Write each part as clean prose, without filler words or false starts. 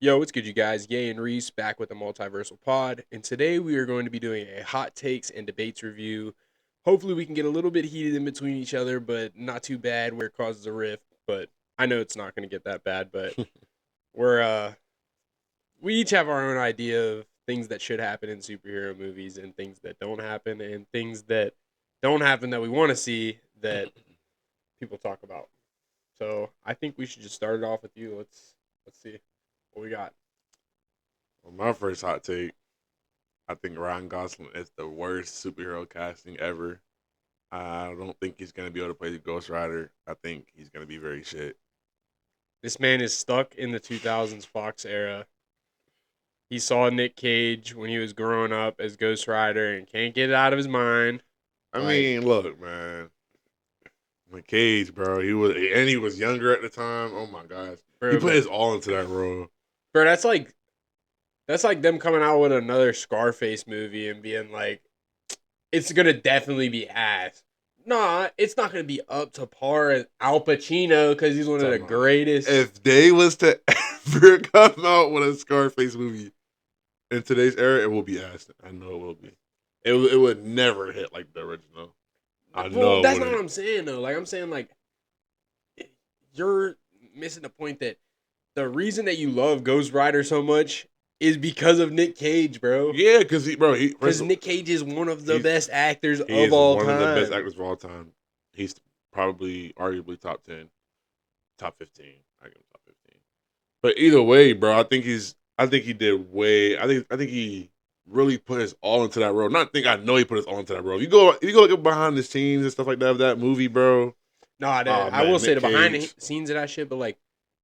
Yo, what's good, you guys? Ye and Reese back with the Multiversal Pod, and today we are going to be doing a hot takes and debates review. Hopefully, we can get a little bit heated in between each other, but not too bad where it causes a rift. But I know it's not going to get that bad. But we're we each have our own idea of things that should happen in superhero movies and things that don't happen, and things that don't happen that we want to see that people talk about. So I think we should just start it off with you. Let's see what we got. Well, my first hot take, I think Ryan Gosling is the worst superhero casting ever. I don't think he's gonna be able to play the Ghost Rider. I think he's gonna be very shit. This man is stuck in the 2000s Fox era. He saw Nick Cage when he was growing up as Ghost Rider and can't get it out of his mind. I Like, mean, look, man, McCage, bro, he was younger at the time. Oh my gosh, he bro, put his all into that role. bro, that's like them coming out with another Scarface movie and being like, it's gonna definitely be ass. Nah, it's not gonna be up to par as Al Pacino because he's one of the Talking about, greatest. if they was to ever come out with a Scarface movie in today's era, it will be ass. I know it will be. It would never hit like the original. I Well, know it that's not what wouldn't. I'm saying though. Like I'm saying, like you're missing the point that the reason that you love Ghost Rider so much is because of Nick Cage, bro. Yeah, because he Because first of all, Nick Cage is one of the he's best actors he of is all one of the best time. actors of all time. He's probably arguably top 10, top 15. I give him top 15. But either way, bro, I think he did way. I think he really put his all into that role. I know he put his all into that role. If you go look behind the scenes and stuff like that of that movie, bro. Nah, Oh I will man, say Nick the behind the Cage. scenes of that shit, but like,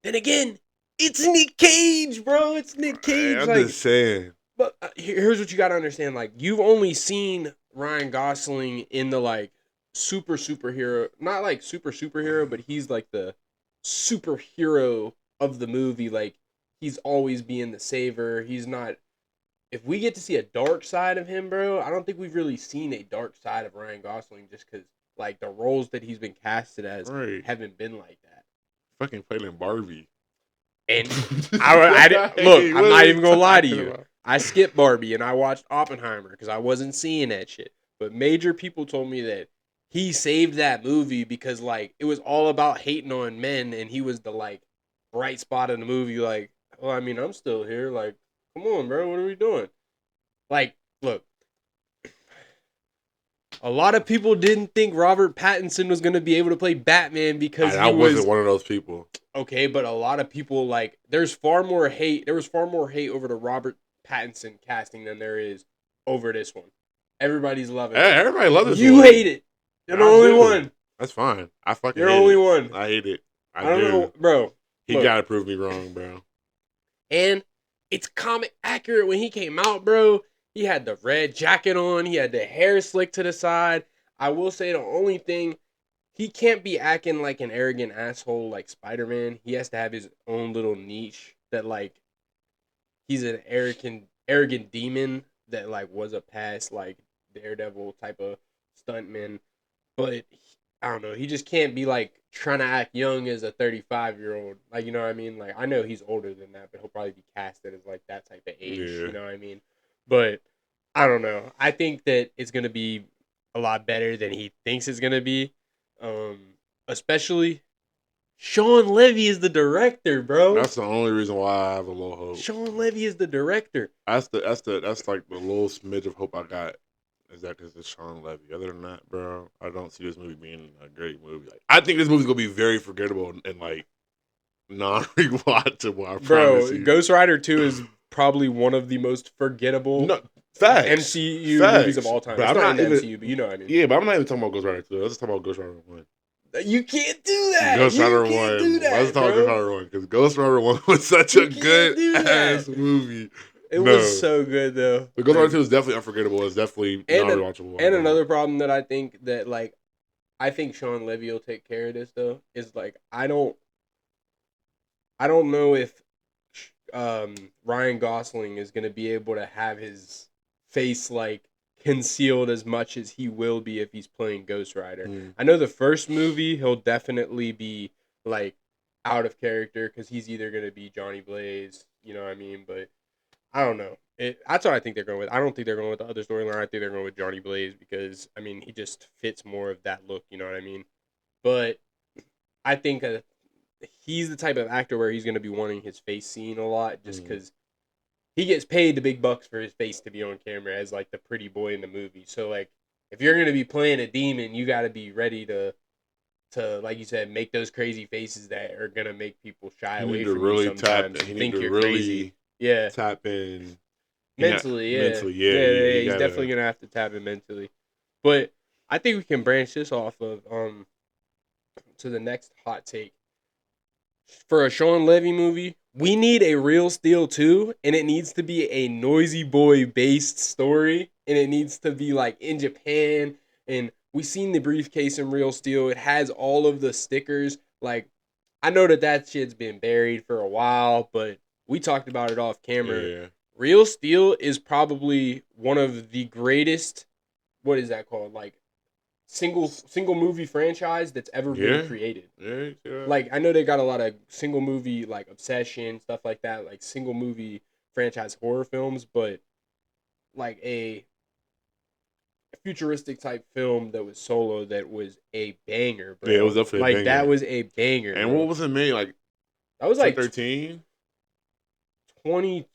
then again, it's Nick Cage, bro. It's Nick Cage. I'm Like, just saying. but here's what you gotta understand. Like, you've only seen Ryan Gosling in the like superhero, not like superhero, but he's like the superhero of the movie. Like, he's always being the saver. He's not. If we get to see a dark side of him, bro, I don't think we've really seen a dark side of Ryan Gosling just because like the roles that he's been casted as Right, haven't been like that. fucking playing Barbie. And look, Hey, I'm what not are we even gonna lie to talking you. about? I skipped Barbie and I watched Oppenheimer because I wasn't seeing that shit. But major people told me that he saved that movie because like it was all about hating on men and he was the like bright spot in the movie. Like, well, I mean, I'm still here. Like, come on, bro, what are we doing? Like, look, a lot of people didn't think Robert Pattinson was going to be able to play Batman because I he wasn't was one of those people. okay, but a lot of people like there's far more hate. There was far more hate over the Robert Pattinson casting than there is over this one. Everybody's loving Hey, it. everybody loves this You one. hate it. You're the I only do. one. That's fine. I fucking You're the hate only it. one. I hate it. I I don't do. know, bro. He Look, gotta prove me wrong, bro. and it's comic accurate when he came out, bro. He had the red jacket on. He had the hair slicked to the side. I will say the only thing he can't be acting like an arrogant asshole like Spider-Man. He has to have his own little niche that like he's an arrogant demon that like was a past like Daredevil type of stuntman. But I don't know, he just can't be like trying to act young as a 35-year-old. Like, you know what I mean? Like, I know he's older than that, but he'll probably be casted as like that type of age, Yeah. you know what I mean? But I don't know. I think that it's gonna be a lot better than he thinks it's gonna be. Um, Especially Sean Levy is the director, bro. That's the only reason why I have a little hope. Sean Levy is the director. That's like the little smidge of hope I got. Is that because it's Sean Levy? Other than that, bro, I don't see this movie being a great movie. Like, I think this movie's gonna be very forgettable and like non-rewatchable. I promise Bro, you. Ghost Rider 2 is probably one of the most forgettable No facts, MCU movies of all time. But It's I'm not in not the even. MCU, but you know what I mean. Yeah, but I'm not even talking about Ghost Rider 2. Let's just talk about Ghost Rider 1. You can't do that. Ghost You Rider can't do 1. Let's that, talk about Ghost bro. Rider 1 because Ghost Rider 1 was such You a can't good do ass that. movie. It was No. so good though. The Ghost Rider Like, 2 is definitely unforgettable. It's definitely and non an, rewatchable. and another problem that I think that like I think Sean Levy will take care of this though is like I don't know if Ryan Gosling is going to be able to have his face like concealed as much as he will be if he's playing Ghost Rider. Mm. I know the first movie he'll definitely be like out of character because he's either going to be Johnny Blaze, You know what I mean? But I don't know. That's what I think they're going with. I don't think they're going with the other storyline. I think they're going with Johnny Blaze because I mean he just fits more of that look. You know what I mean? But I think he's the type of actor where he's going to be wanting his face seen a lot, just Mm. because he gets paid the big bucks for his face to be on camera as like the pretty boy in the movie. So like if you're going to be playing a demon, you got to be ready to like you said make those crazy faces that are going to make people shy He need away to from you really tap. sometimes He and need think to you're crazy. really Yeah. tap in. Mentally, yeah. Mentally, yeah. Yeah, He he's gotta. definitely going to have to tap in mentally. But I think we can branch this off of to the next hot take. For a Sean Levy movie, we need a Real Steel 2, and it needs to be a Noisy Boy based story, and it needs to be like in Japan. And we seen the briefcase in Real Steel. It has all of the stickers. Like, I know that shit's been buried for a while, but we talked about it off camera. Yeah. Real Steel is probably one of the greatest. What is that called? Like single movie franchise that's ever been Yeah. created. Yeah. Yeah. Like I know they got a lot of single movie like Obsession stuff like that, like single movie franchise horror films, but like a futuristic type film that was Solo that was a banger, Yeah, it was bro. definitely a Like that banger. was a banger, And what bro. was it made like That was like 2013? 20,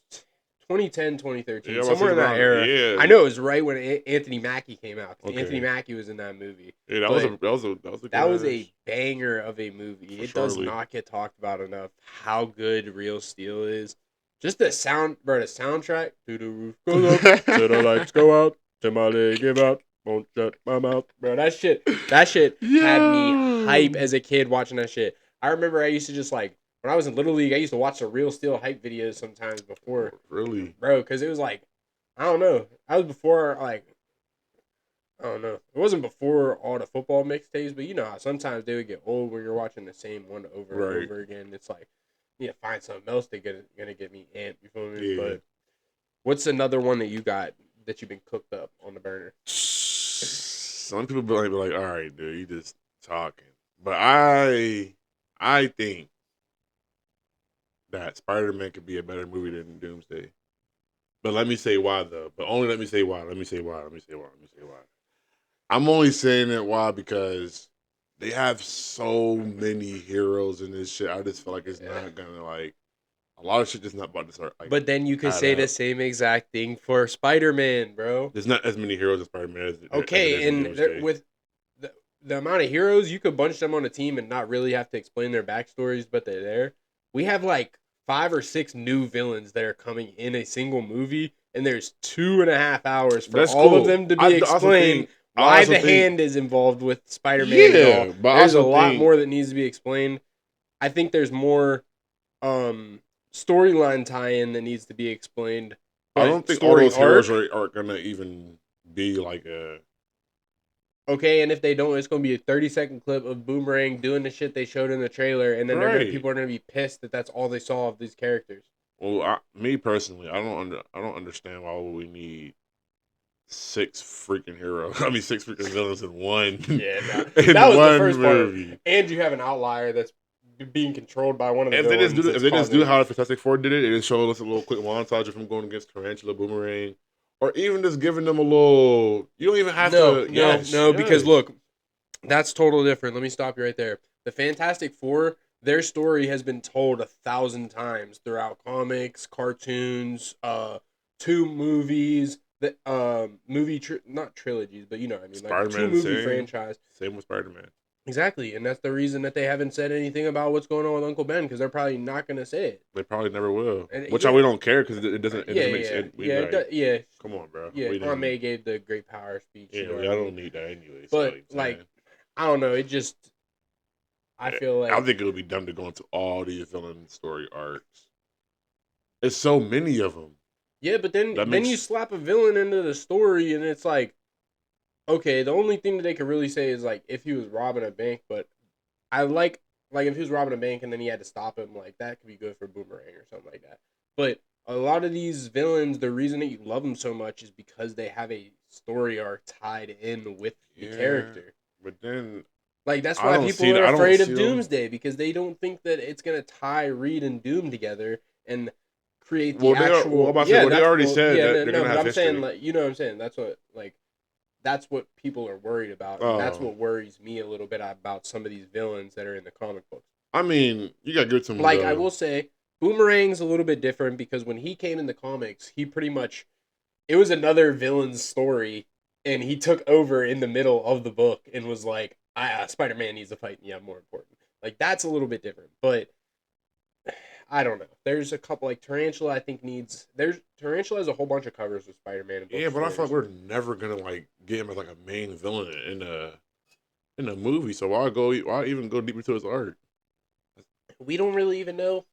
2010, 2013, Yeah, I was somewhere in thinking that around. era. I Yeah. know it was right when Anthony Mackie came out. 'Cause Anthony Okay. Mackie was in that movie. Yeah, that was But a that was good a ass banger of a movie. for It does Charlie. not get talked about enough how good Real Steel is. Just the sound, bro, the soundtrack. To the roof goes up, to the lights go out, to my leg give out, won't shut my mouth. Bro, that shit had me hype Yeah. as a kid watching that shit. I remember I used to just like, when I was in Little League, I used to watch the Real Steel hype videos sometimes before, Really? bro, because it was like, I don't know. I was before, like, I don't know. It wasn't before all the football mixtapes, but you know how sometimes they would get old when you're watching the same one over and Right. over again. It's like you need to find something else to gonna get me amped. You feel me? Yeah. But what's another one that you got that you've been cooked up on the burner? Some people be like, all right, dude, you just talking. But I think that Spider-Man could be a better movie than Doomsday. But let me say why though. But only let me say why. Let me say why. Let me say why. Let me say why. I'm only saying that why because they have so many heroes in this shit. I just feel like it's not gonna like a lot of shit just not about to start like But then you could add say the up. same exact thing for Spider-Man, bro. There's not as many heroes in Spider-Man as it is Okay, in and Doomsday. with the amount of heroes, you could bunch them on a team and not really have to explain their backstories, but they're there. We have like 5 or 6 new villains that are coming in a single movie, and there's 2.5 hours for That's all of cool. them to I be also explained think I why also the think hand is involved with Spider-Man and all. yeah, but I There's a also lot think more that needs to be explained. I think there's more storyline tie-in that needs to be explained, I but don't think all story those heroes arc. are gonna even be like a Okay, and if they don't, it's gonna be a 30-second clip of Boomerang doing the shit they showed in the trailer, and then right. people are gonna be pissed that that's all they saw of these characters. Well, me personally, I don't understand why would we need 6 freaking heroes. I mean, 6 freaking villains in one Yeah, nah, that in was the one first part. movie. And you have an outlier that's being controlled by one of the If they just villains do, if that's they just do causing. how the Fantastic Four did it, and just showed us a little quick montage of him going against Tarantula, Boomerang, or even just giving them a little. You don't even have No, to. no, Yes, no, because yes. look, that's totally different. Let me stop you right there. The Fantastic Four, their story has been told 1,000 times throughout comics, cartoons, 2 movies, the not trilogies, but you know what I mean, like Spider two Man the movie same. franchise. Same with Spider Man. Exactly, and that's the reason that they haven't said anything about what's going on with Uncle Ben because they're probably not gonna say it. They probably never will. And Which yeah, we don't care because it doesn't. It yeah, doesn't make yeah, sense. We yeah, like, yeah, come on, bro. yeah. We Aunt didn't. May gave the great power speech. You Yeah, know what I I mean? don't need that anyway. So But like, like, saying, I don't know. It just I feel I like think it would be dumb to go into all these villain story arcs. It's so many of them. yeah, but That then you makes slap a villain into the story, and it's like, okay, the only thing that they could really say is like if he was robbing a bank, but I like if he was robbing a bank and then he had to stop him, like that could be good for Boomerang or something like that. But a lot of these villains, the reason that you love them so much is because they have a story arc tied in with the yeah. character. But then Like that's I why don't people see are that. I don't afraid see of them. Doomsday because they don't think that it's gonna tie Reed and Doom together and create the Well, actual. I'm about to say, Yeah, well, they that's already well, said yeah, that no, they're no, gonna but have I'm saying history. like you know what I'm saying. That's what like that's what people are worried about, and that's Oh, what worries me a little bit about some of these villains that are in the comic books. I mean, you gotta give it to him Like I though. will say, Boomerang's a little bit different because when he came in the comics, he pretty much it was another villain's story, and he took over in the middle of the book and was like, Spider Man needs to fight me. I'm more important." Like that's a little bit different, but I don't know. There's a couple like Tarantula. I think needs. There's Tarantula has a whole bunch of covers with Spider Man and book Yeah, but I feel like stories. we're never gonna like get him as like a main villain in a movie. So why go? Why even go deeper to his art? We don't really even know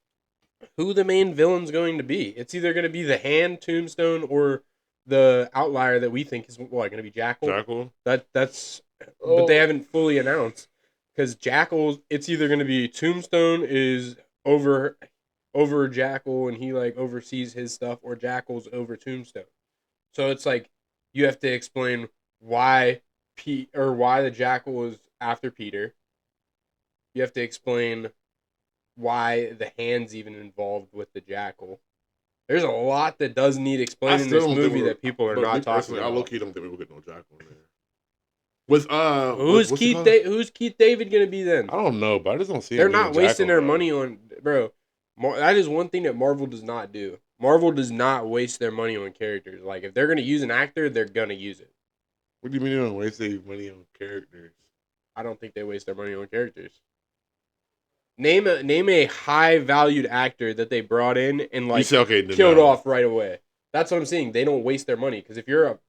who the main villain's going to be. It's either going to be the Hand, Tombstone, or the Outlier that we think is what going to be Jackal. Jackal. That's, but they Oh, haven't fully announced because Jackal. It's either going to be Tombstone is over over Jackal and he like oversees his stuff, or Jackal's over Tombstone. So it's like you have to explain why Pete or why the Jackal is after Peter. You have to explain why the Hand's even involved with the Jackal. There's a lot that does need I explained in still this don't think movie we're. that people are But me not talking personally, I low about. key don't think we will get no Jackal in there. With what's it called? Who's Keith David gonna be then? I don't know, but I just don't see They're him being not wasting Jackal, their bro. money on bro. That is one thing that Marvel does not do. Marvel does not waste their money on characters. Like if they're gonna use an actor, they're gonna use it. What do you mean you don't waste their money on characters? I don't think they waste their money on characters. Name a high valued actor that they brought in and You like say okay, then killed no. off right away. That's what I'm saying. They don't waste their money because if you're a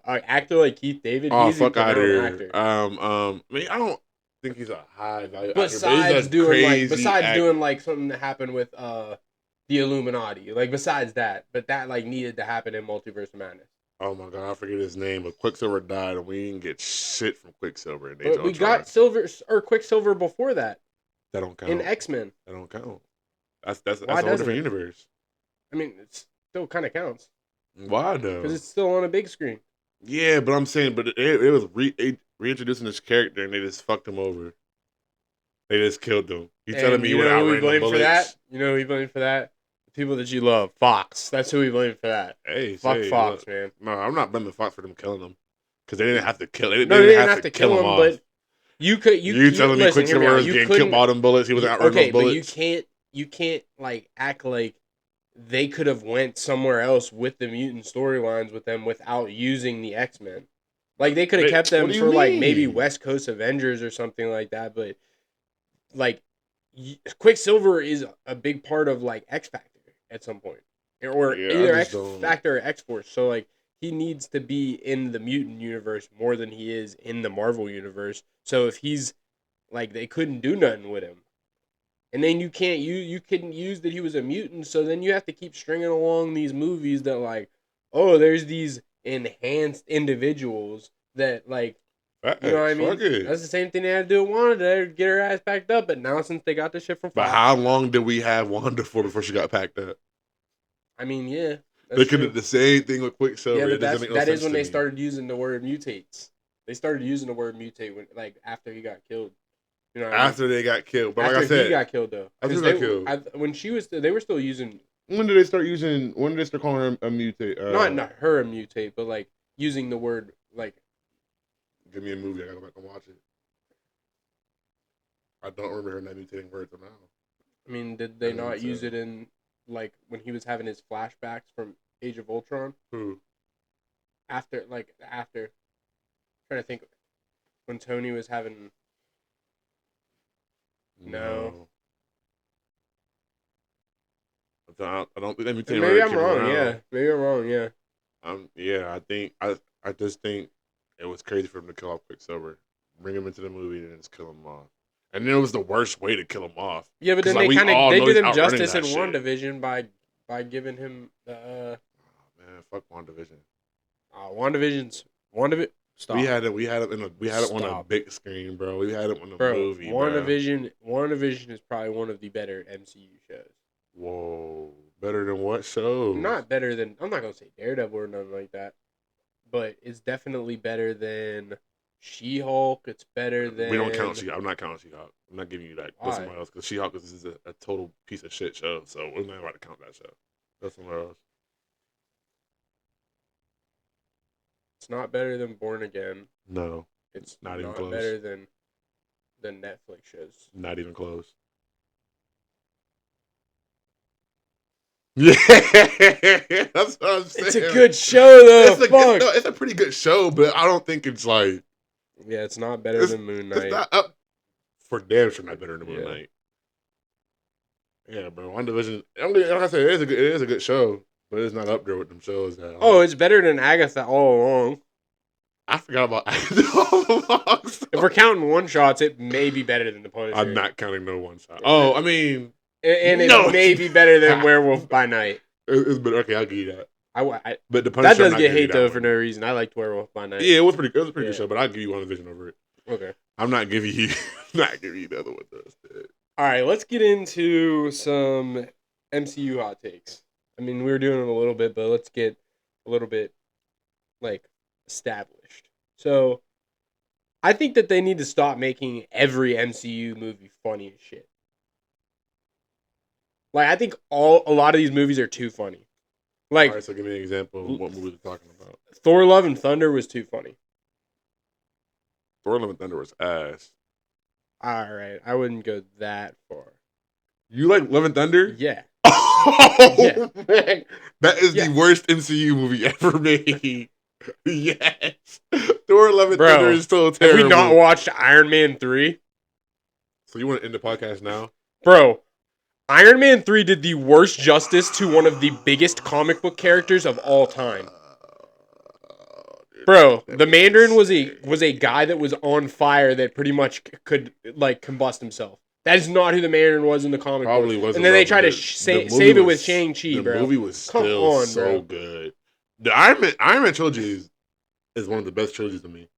actor like Keith David, Oh he's a fuck out of renowned here. actor. I mean, I don't think he's a high value actor, but he's a crazy Besides actor. doing like something that happened with the Illuminati, like besides that, but that like needed to happen in Multiverse of Madness. Oh my god, I forget his name, but Quicksilver died, and we didn't get shit from Quicksilver in Age But of we Ultron. got Silver or Quicksilver before that That don't in count. X Men. That don't count. That's Why a whole doesn't different it? universe. I mean, it still kind of counts Why because though? it's still on a big screen. Yeah, but I'm saying, but it was reintroducing this character, and they just fucked him over. They just killed him. You telling And me he you would know who we outran the blame for that? bullets? You know who we blame for that? The people that you love, Fox. That's who we blame for that. Hey, Fuck say Fox, look, man. no, I'm not blaming Fox for them killing him because they didn't have to kill. They No, they didn't didn't have have to to kill kill him him, off. but you could You you telling me listen. Hear me Quicksilver out. was getting killed by them bullets? He was outrunning Okay, those but bullets. you can't like act like they could have went somewhere else with the mutant storylines with them without using the X Men. Like they could have kept What them do you for like maybe mean? West Coast Avengers or something like that, but like Quicksilver is a big part of like X Factor at some point, or Yeah, I either just X don't. Factor or X Force. So like he needs to be in the mutant universe more than he is in the Marvel universe. So if he's like they couldn't do nothing with him, and then you couldn't use that he was a mutant. So then you have to keep stringing along these movies that like, oh, there's these enhanced individuals that like you know what Facts, I fuck mean? it. That's the same thing they had to do with Wanda to get her ass packed up. But now since they got the shit from But Fox, how long did we have Wanda for before she got packed up? I mean, yeah, They that's could have true. the same thing with Yeah, Quicksilver. but It doesn't make no that is sense when to they me. started using the word mutates. They started using the word mutate when like after he got killed. You know what I mean? After they got killed, but like I After he said, got killed though, after because he got killed, when she was they were still using when did they start using? When did they start calling her a mutate? not her mutate, but like using the word like Give me a movie. I gotta go back and watch it. I don't remember her not mutating words now. I mean, did I they couldn't not use tell. it in like when he was having his flashbacks from Age of Ultron? Who? After trying to think when Tony was having no. No. I don't think that mutating Maybe word I'm came wrong. Yeah, around. maybe I'm wrong. Yeah. Yeah, I just think it was crazy for him to kill off Quicksilver, bring him into the movie, and then just kill him off. And then it was the worst way to kill him off Yeah, but because then like they we kind of all they know did he's him outrunning justice in that shit. WandaVision by giving him the Oh, man, fuck WandaVision. WandaVision's WandaVision. Stop. We had it on a Stop. big screen, bro. We had it on a Bro, movie, bro. WandaVision is probably one of the better MCU shows. Whoa, better than what shows? Not better than I'm not gonna say Daredevil or nothing like that, but it's definitely better than She-Hulk. It's better We don't count than She. I'm not counting She-Hulk. I'm not giving you that. Go why? somebody else because She-Hulk is a total piece of shit show. So we're not about to count that show. That's somewhere else. It's not better than Born Again. No, It's not even not close. better than the Netflix shows. Not even close. Yeah, that's what I'm saying. It's a good show though. Fuck. It's a pretty good show, but I don't think it's like Yeah, it's not better than Moon Knight. It's not up for damn sure not better than Moon Yeah. Knight. Yeah, bro. WandaVision. Like I said, it is a good show, but it's not up there with them shows. That Oh, it's better than Agatha all along. I forgot about Agatha. If we're counting one shots, it may be better than the Punisher. I'm not counting no one shot. Oh, I mean, and it may be better than Werewolf by Night. It's better. Okay, I'll give you that. But the that Punisher, does get hate though for no reason. I liked Werewolf by Night. Yeah, it was a pretty good show, but I'll give you WandaVision over it. Okay. I'm not giving you the other one though. All right, let's get into some MCU hot takes. I mean, we were doing it a little bit, but let's get a little bit like established. So, I think that they need to stop making every MCU movie funny as shit. Like, I think a lot of these movies are too funny. Like, all right, so give me an example of what movie we're talking about. Thor: Love and Thunder was too funny. Thor: Love and Thunder was ass. All right, I wouldn't go that far. You like Love and Thunder? Yeah. Oh, Yeah. Man. That is the worst MCU movie ever made. Yes. Thor: Love and Thunder is so terrible. Have we not watched Iron Man 3? So you want to end the podcast now? Bro, Iron Man 3 did the worst justice to one of the biggest comic book characters of all time. Bro, the Mandarin was a guy that was on fire that pretty much could like combust himself. That is not who the Mandarin was in the comic Probably book. wasn't. And then they tried to save it with Shang-Chi, bro. The movie was still so good. The Iron Man trilogy is one of the best trilogies to me.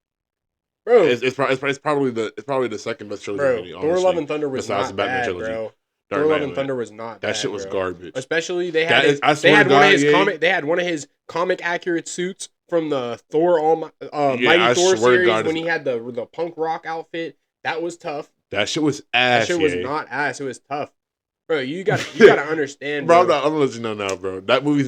Bro, it's probably the second best trilogy. Bro, to me, Thor: Love and Thunder was besides not the Batman bad, trilogy. bro. Thor: Love and Thunder was not bad. That shit was garbage. Especially they had they had one of his comic accurate suits from the Thor Mighty Thor series when he had the punk rock outfit. That was tough. That shit was ass. That shit was not ass. It was tough. Bro, you gotta understand, bro. I'm gonna let you know now, bro. That movie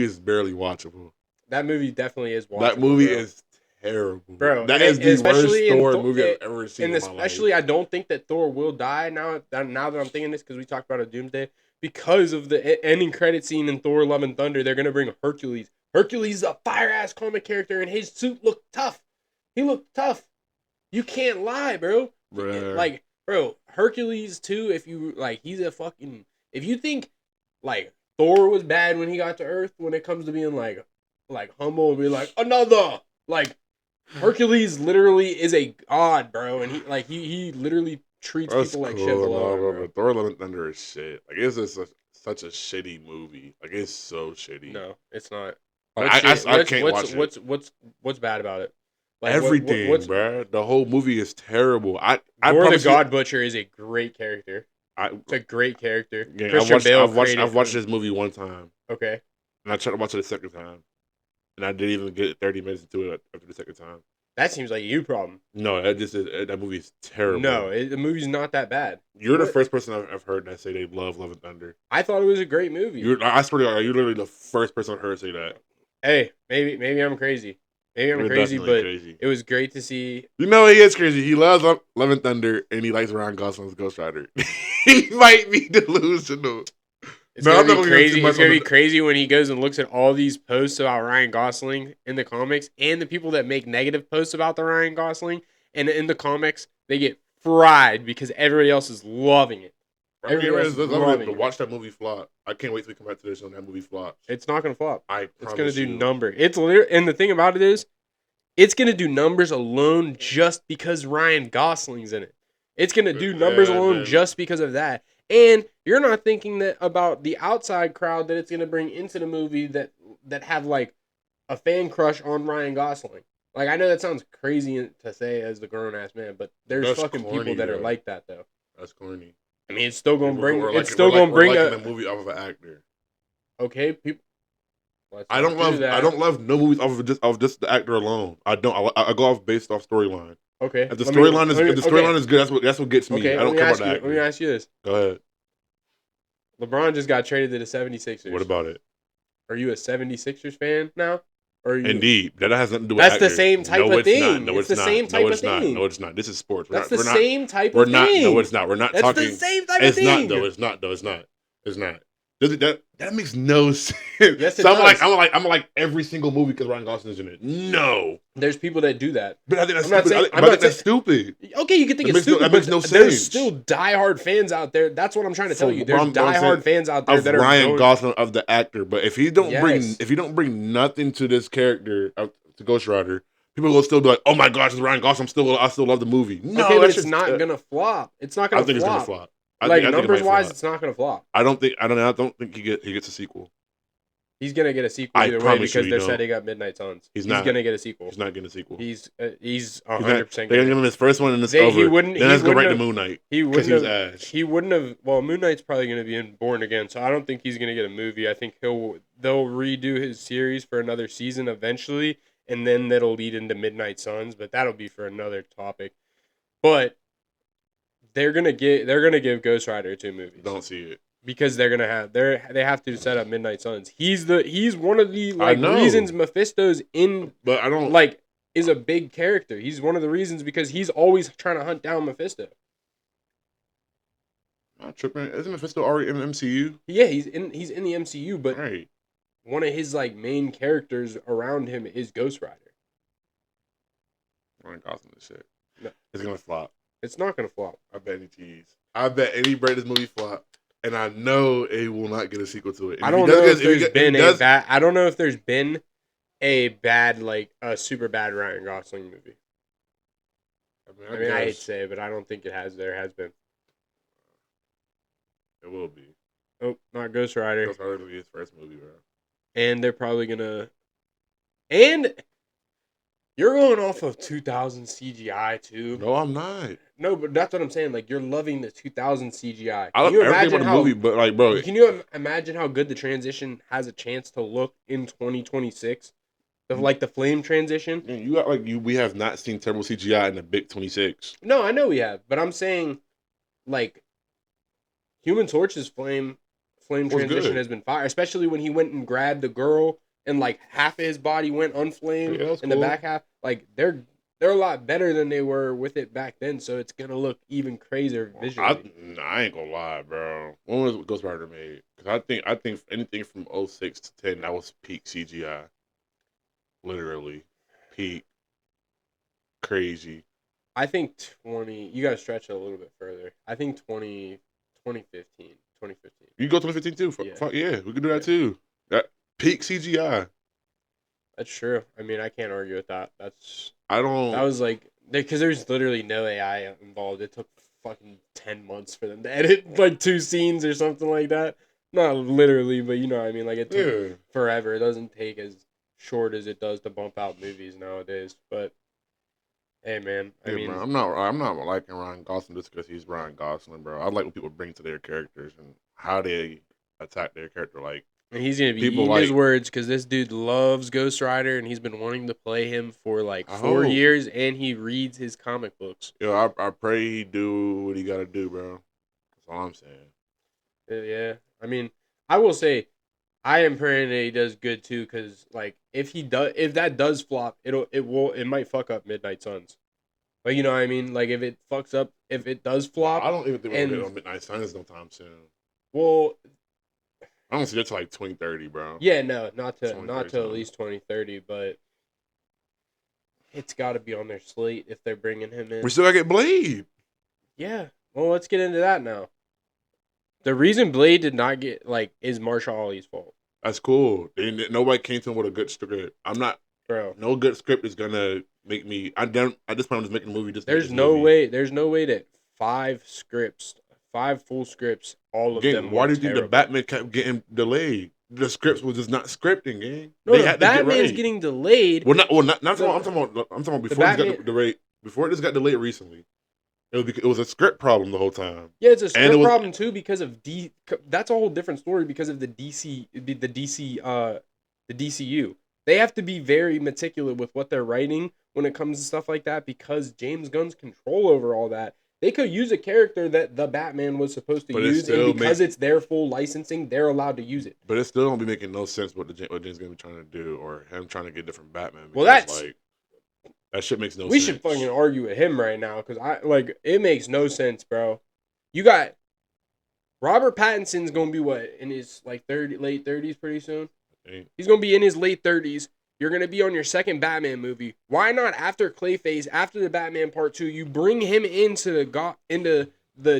is barely watchable. That movie definitely is watchable. That movie is terrible. Bro. That is the worst Thor movie I've ever seen. And especially I don't think that Thor will die now that I'm thinking this, because we talked about a Doomsday. Because of the ending credit scene in Thor: Love and Thunder, they're gonna bring Hercules. Hercules is a fire ass comic character, and his suit looked tough. He looked tough. You can't lie, bro. Bruh. Like, bro, Hercules too. If you like, he's a fucking. If you think like Thor was bad when he got to Earth, when it comes to being like humble and be like another, like Hercules literally is a god, bro, and he literally treats people like shit below him, bro. But Thor: Love and Thunder is shit. Like, it's just such a shitty movie. Like, it's so shitty. No, it's not. Like, I can't watch it. What's bad about it? Like, everything, bro. The whole movie is terrible. Thor the God Butcher is a great character. It's a great character. Yeah, Christian Bale I've watched this movie one time. Okay. And I tried to watch it a second time. And I didn't even get 30 minutes into it after the second time. That seems like you problem. No, that movie is terrible. No, the movie's not that bad. You're the first person I've heard that say they love Love and Thunder. I thought it was a great movie. I swear to God, you're literally the first person I've heard say that. Hey, maybe I'm crazy. Maybe I'm crazy, but crazy. It was great to see. You know he is crazy. He loves Love and Thunder, and he likes Ryan Gosling's Ghost Rider. He might be delusional. It's gonna be crazy. It's gonna be crazy when he goes and looks at all these posts about Ryan Gosling in the comics, and the people that make negative posts about the Ryan Gosling, and in the comics they get fried because everybody else is loving it. Everybody else is loving it. Watch that movie flop. I can't wait till we come back to this when that movie flops. It's not gonna flop. It's gonna do numbers. It's literally, and the thing about it is, it's gonna do numbers alone just because Ryan Gosling's in it. It's gonna do numbers alone just because of that. And you're not thinking that about the outside crowd that it's going to bring into the movie that have like a fan crush on Ryan Gosling. Like, I know that sounds crazy to say as the grown ass man, but there's fucking corny, people that are like that though. That's corny. I mean, it's still going to bring. It's still going to bring a movie off of an actor. Okay, people. I don't love no movies off just the actor alone. I don't. I go based off storyline. Okay. If the storyline is good, that's what gets me. Okay, I don't care about the actor. Let me ask you this. Go ahead. LeBron just got traded to the 76ers. What about it? Are you a 76ers fan now? Or are you? Indeed, that has nothing to do with That's the actors. same type No, of it's not. thing. No, It's it's the not. same No, type of it's not. thing. No, it's not. This is sports. That's the same type of We're thing. not. No, it's not. We're not That's talking. the same type of It's not thing. though. It's not though. It's not. It's not. That makes no sense. Yes, it so does. I'm like every single movie because Ryan Gosling is in it. No, There's people that do that. but I think that's I'm not stupid. saying- I I'm think not that's saying- stupid. Okay, you can think That it's makes no- stupid, that makes but no there's sense. still diehard fans out there. That's what I'm trying to tell For you. There's what I'm saying, diehard fans out there Of that are Ryan going, Gosling of the actor, but if he don't Yes. bring nothing to this character to Ghost Rider, people will still be like, "Oh my gosh, it's Ryan Gosling. I still love the movie." No, okay, but that's it's just, not gonna flop. It's not I gonna think flop. it's gonna flop. I Like think it numbers might wise, flop. it's not gonna flop. I don't think he gets a sequel. He's gonna get a sequel I either way promise you because he they're don't. setting up Midnight Suns. He's He's not. gonna get a sequel. He's not getting a sequel. He's He's 100%. They're gonna give him his first one and it's He over. wouldn't. Then he let's go right wouldn't to have- Moon Knight He because wouldn't he was have. Ash. He wouldn't have. Well, Moon Knight's probably going to be in Born Again, so I don't think he's going to get a movie. I think they'll redo his series for another season eventually, and then that'll lead into Midnight Suns. But that'll be for another topic. But they're gonna give Ghost Rider 2 movies Don't see it. because they have to set up Midnight Suns. He's one of the I know. reasons Mephisto's in But I don't is a big character. He's one of the reasons because he's always trying to hunt down Mephisto. Not tripping. Isn't Mephisto already in the MCU? Yeah, he's in the MCU, but Right. one of his main characters around him is Ghost Rider. Ryan Gosling and shit. No. It's gonna flop. It's not gonna flop. I bet any tease. I bet any break this movie flop, and I know it will not get a sequel to it. And I if he don't does know get- if there's he get- been he a does- bad. I don't know if there's been a bad a super bad Ryan Gosling movie. I mean, I hate to guess say it, but I don't think it has. There has been. it will be. Oh, not Ghost Rider. That's probably his first movie, bro. And they're probably gonna. And you're going off of 2000 CGI too. No, I'm not. No, but that's what I'm saying. Like you're loving the 2000 CGI. I love everything about the movie, but like, bro, Can you imagine how good the transition has a chance to look in 2026? The flame transition. man, you got we have not seen terrible CGI in the big 26. No, I know we have, but I'm saying, Human Torch's flame Was transition good. has been fire, especially when he went and grabbed the girl and half of his body went unflamed Yeah, that's and the cool. back half. They're a lot better than they were with it back then, so it's gonna look even crazier visually. I ain't gonna lie, bro. When was Ghost Rider made? Because I think anything from 06 to 10 that was peak CGI. Literally, peak. Crazy. I think 20. You gotta stretch it a little bit further. I think 2015. 2015. You go 2015 too. Yeah. Yeah, we could do that too. That peak CGI. That's true. I mean, I can't argue with that. That Oh. was because there's literally no AI involved. It took fucking 10 months for them to edit 2 scenes or something like that. Not literally, but you know what I mean. It took Yeah. forever. It doesn't take as short as it does to bump out movies nowadays. But hey, man, I Yeah, mean, bro, I'm not liking Ryan Gosling just because he's Ryan Gosling, bro. I like what people bring to their characters and how they attack their character. Like, and he's gonna be people eating his words because this dude loves Ghost Rider and he's been wanting to play him for 4 hope. years, and he reads his comic books. I pray he do what he got to do, bro. That's all I'm saying. Yeah, I mean, I will say, I am praying that he does good too, because if that does flop, it might fuck up Midnight Suns. You know what I mean? If it fucks up, if it does flop, I don't even think we'll and- get on Midnight Suns no time soon. well, I don't see that till 2030, bro. yeah, no, not to 2030 at least 2030, but it's got to be on their slate if they're bringing him in. We still gotta get Blade. Yeah. Well, let's get into that now. The reason Blade did not get is Marshall Ali's fault, That's cool. Nobody came to him with a good script. bro. No good script is gonna make me. At this point, I'm just making a movie. Just to make There's this no movie. way. There's no way that 5 full scripts, all of Gang, them. why do were you think the terrible. Batman kept getting delayed? The scripts was just not scripting, gang. No, They the had to get Batman's right. getting delayed. Well, not I'm The- talking about before this Batman- got delayed. Before this got delayed recently, it was a script problem the whole time. Yeah, it's a And script it was- problem too because of That's a whole different story because of the DCU. They have to be very meticulous with what they're writing when it comes to stuff like that because James Gunn's control over all that They could use a character that the Batman was supposed to But it use, and still because make, it's their full licensing, they're allowed to use it. but it still don't be making no sense what James gonna be trying to do, or him trying to get different Batman, Well, because that's like that shit makes no we sense. should fucking argue with him right now because it makes no sense, bro. You got Robert Pattinson's gonna be what in his like late 30s pretty soon. He's gonna be in his late 30s. You're gonna be on your second Batman movie. Why not after Clayface, after the Batman Part 2, you bring him into the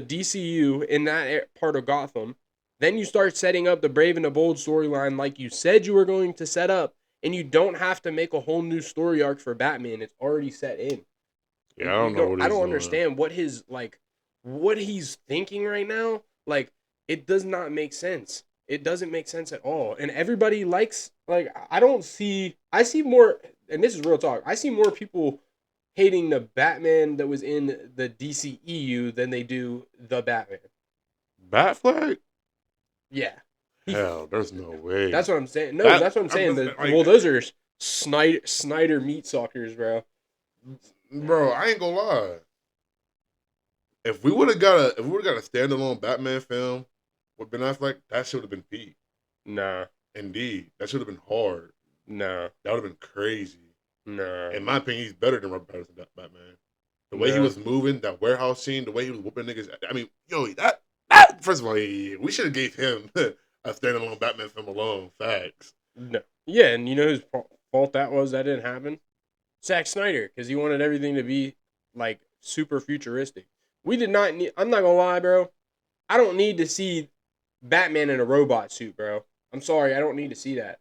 DCU in that part of Gotham. Then you start setting up the Brave and the Bold storyline like you said you were going to set up, and you don't have to make a whole new story arc for Batman. It's already set in. Yeah, I don't know what he's I don't doing. understand what he's thinking right now. Like, it does not make sense. It doesn't make sense at all. And everybody likes, like, I see more, and this is real talk, I see more people hating the Batman that was in the DCEU than they do the Batman. Batfleck? Yeah. Hell, there's no way. That's what I'm saying. No, that's what I'm saying. Those are Snyder meat suckers, bro. Bro, I ain't gonna lie. If we would have got a standalone Batman film with Ben Affleck, that should have been peak. Nah. Indeed, that should have been hard. Nah. That would have been crazy. Nah. In my opinion, he's better than Robert Pattinson, Batman. The way he was moving, that warehouse scene, the way he was whooping niggas. I mean, yo, that first of all, we should have gave him a standalone Batman film alone. Facts. No. Yeah, and you know whose fault that was? That didn't happen. Zack Snyder, because he wanted everything to be like super futuristic. We did not need. I'm not gonna lie, bro. I don't need to see Batman in a robot suit, bro. I'm sorry, I don't need to see that.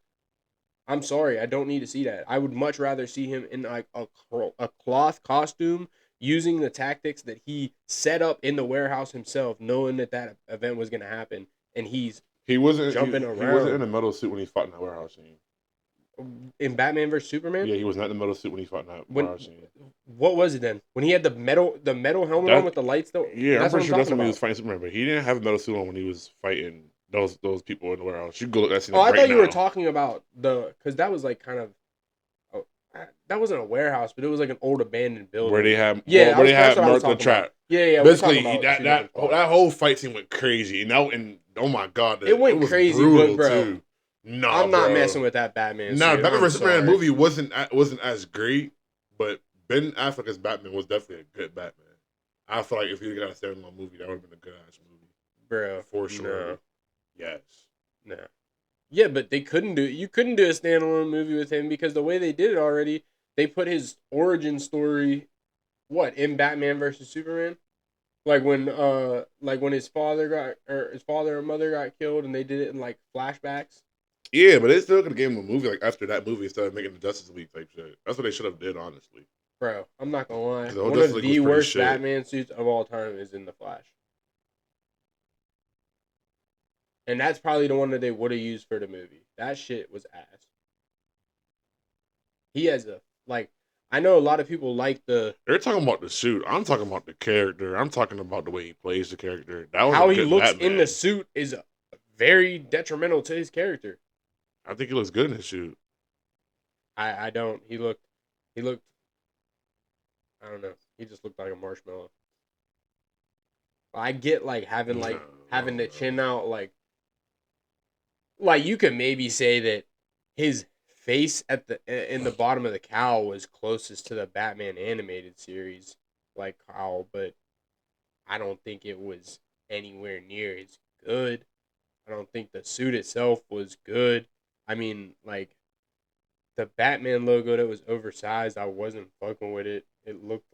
I'm sorry, I don't need to see that. I would much rather see him in like a cloth costume, using the tactics that he set up in the warehouse himself, knowing that event was gonna happen, and he wasn't around. He wasn't in a metal suit when he fought in that warehouse scene. In Batman vs Superman? Yeah, he was not in the metal suit when he fought in that warehouse scene. What was it then? When he had the metal helmet on with the lights though? Yeah, I'm pretty sure that's when he was fighting Superman, but he didn't have a metal suit on when he was fighting those people in the warehouse. You can go look at that scene. I thought you were talking about because that was like kind of that wasn't a warehouse, but it was like an old abandoned building where they had Mark the Trap. Yeah. Basically, that whole fight scene went crazy, and oh my god, it went crazy, but bro. Too. No, I'm not messing with that Batman. No, Batman vs Superman movie wasn't as great, but Ben Affleck as Batman was definitely a good Batman. I feel like if he got a standalone movie, that would have been a good ass movie, bro, for sure. No. Yes. No. Yeah, but they couldn't do it. You couldn't do a standalone movie with him because the way they did it already, they put his origin story, in Batman versus Superman, like when his father or mother got killed, and they did it in like flashbacks. Yeah, but they still could have gave him a movie like after that movie instead of making the Justice League type shit. That's what they should have did, honestly. Bro, I'm not gonna lie. One of the worst Batman suits of all time is in the Flash. And that's probably the one that they would have used for the movie. That shit was ass. He has I know a lot of people like the... They're talking about the suit. I'm talking about the character. I'm talking about the way he plays the character. That was how he looks Batman. In the suit is very detrimental to his character. I think he looks good in his suit. I don't. He looked... I don't know. He just looked like a marshmallow. I get having the chin out like you could maybe say that his face in the bottom of the cowl was closest to the Batman animated series cowl, but I don't think it was anywhere near as good. I don't think the suit itself was good. I mean, the Batman logo that was oversized, I wasn't fucking with it. It looked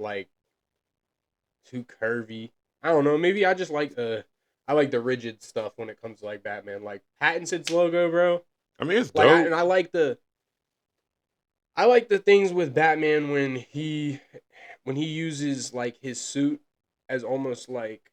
too curvy. I don't know. Maybe I just I like the rigid stuff when it comes to Batman. Like Pattinson's logo, bro. I mean, it's dope. And I like the things with Batman when he uses his suit as almost like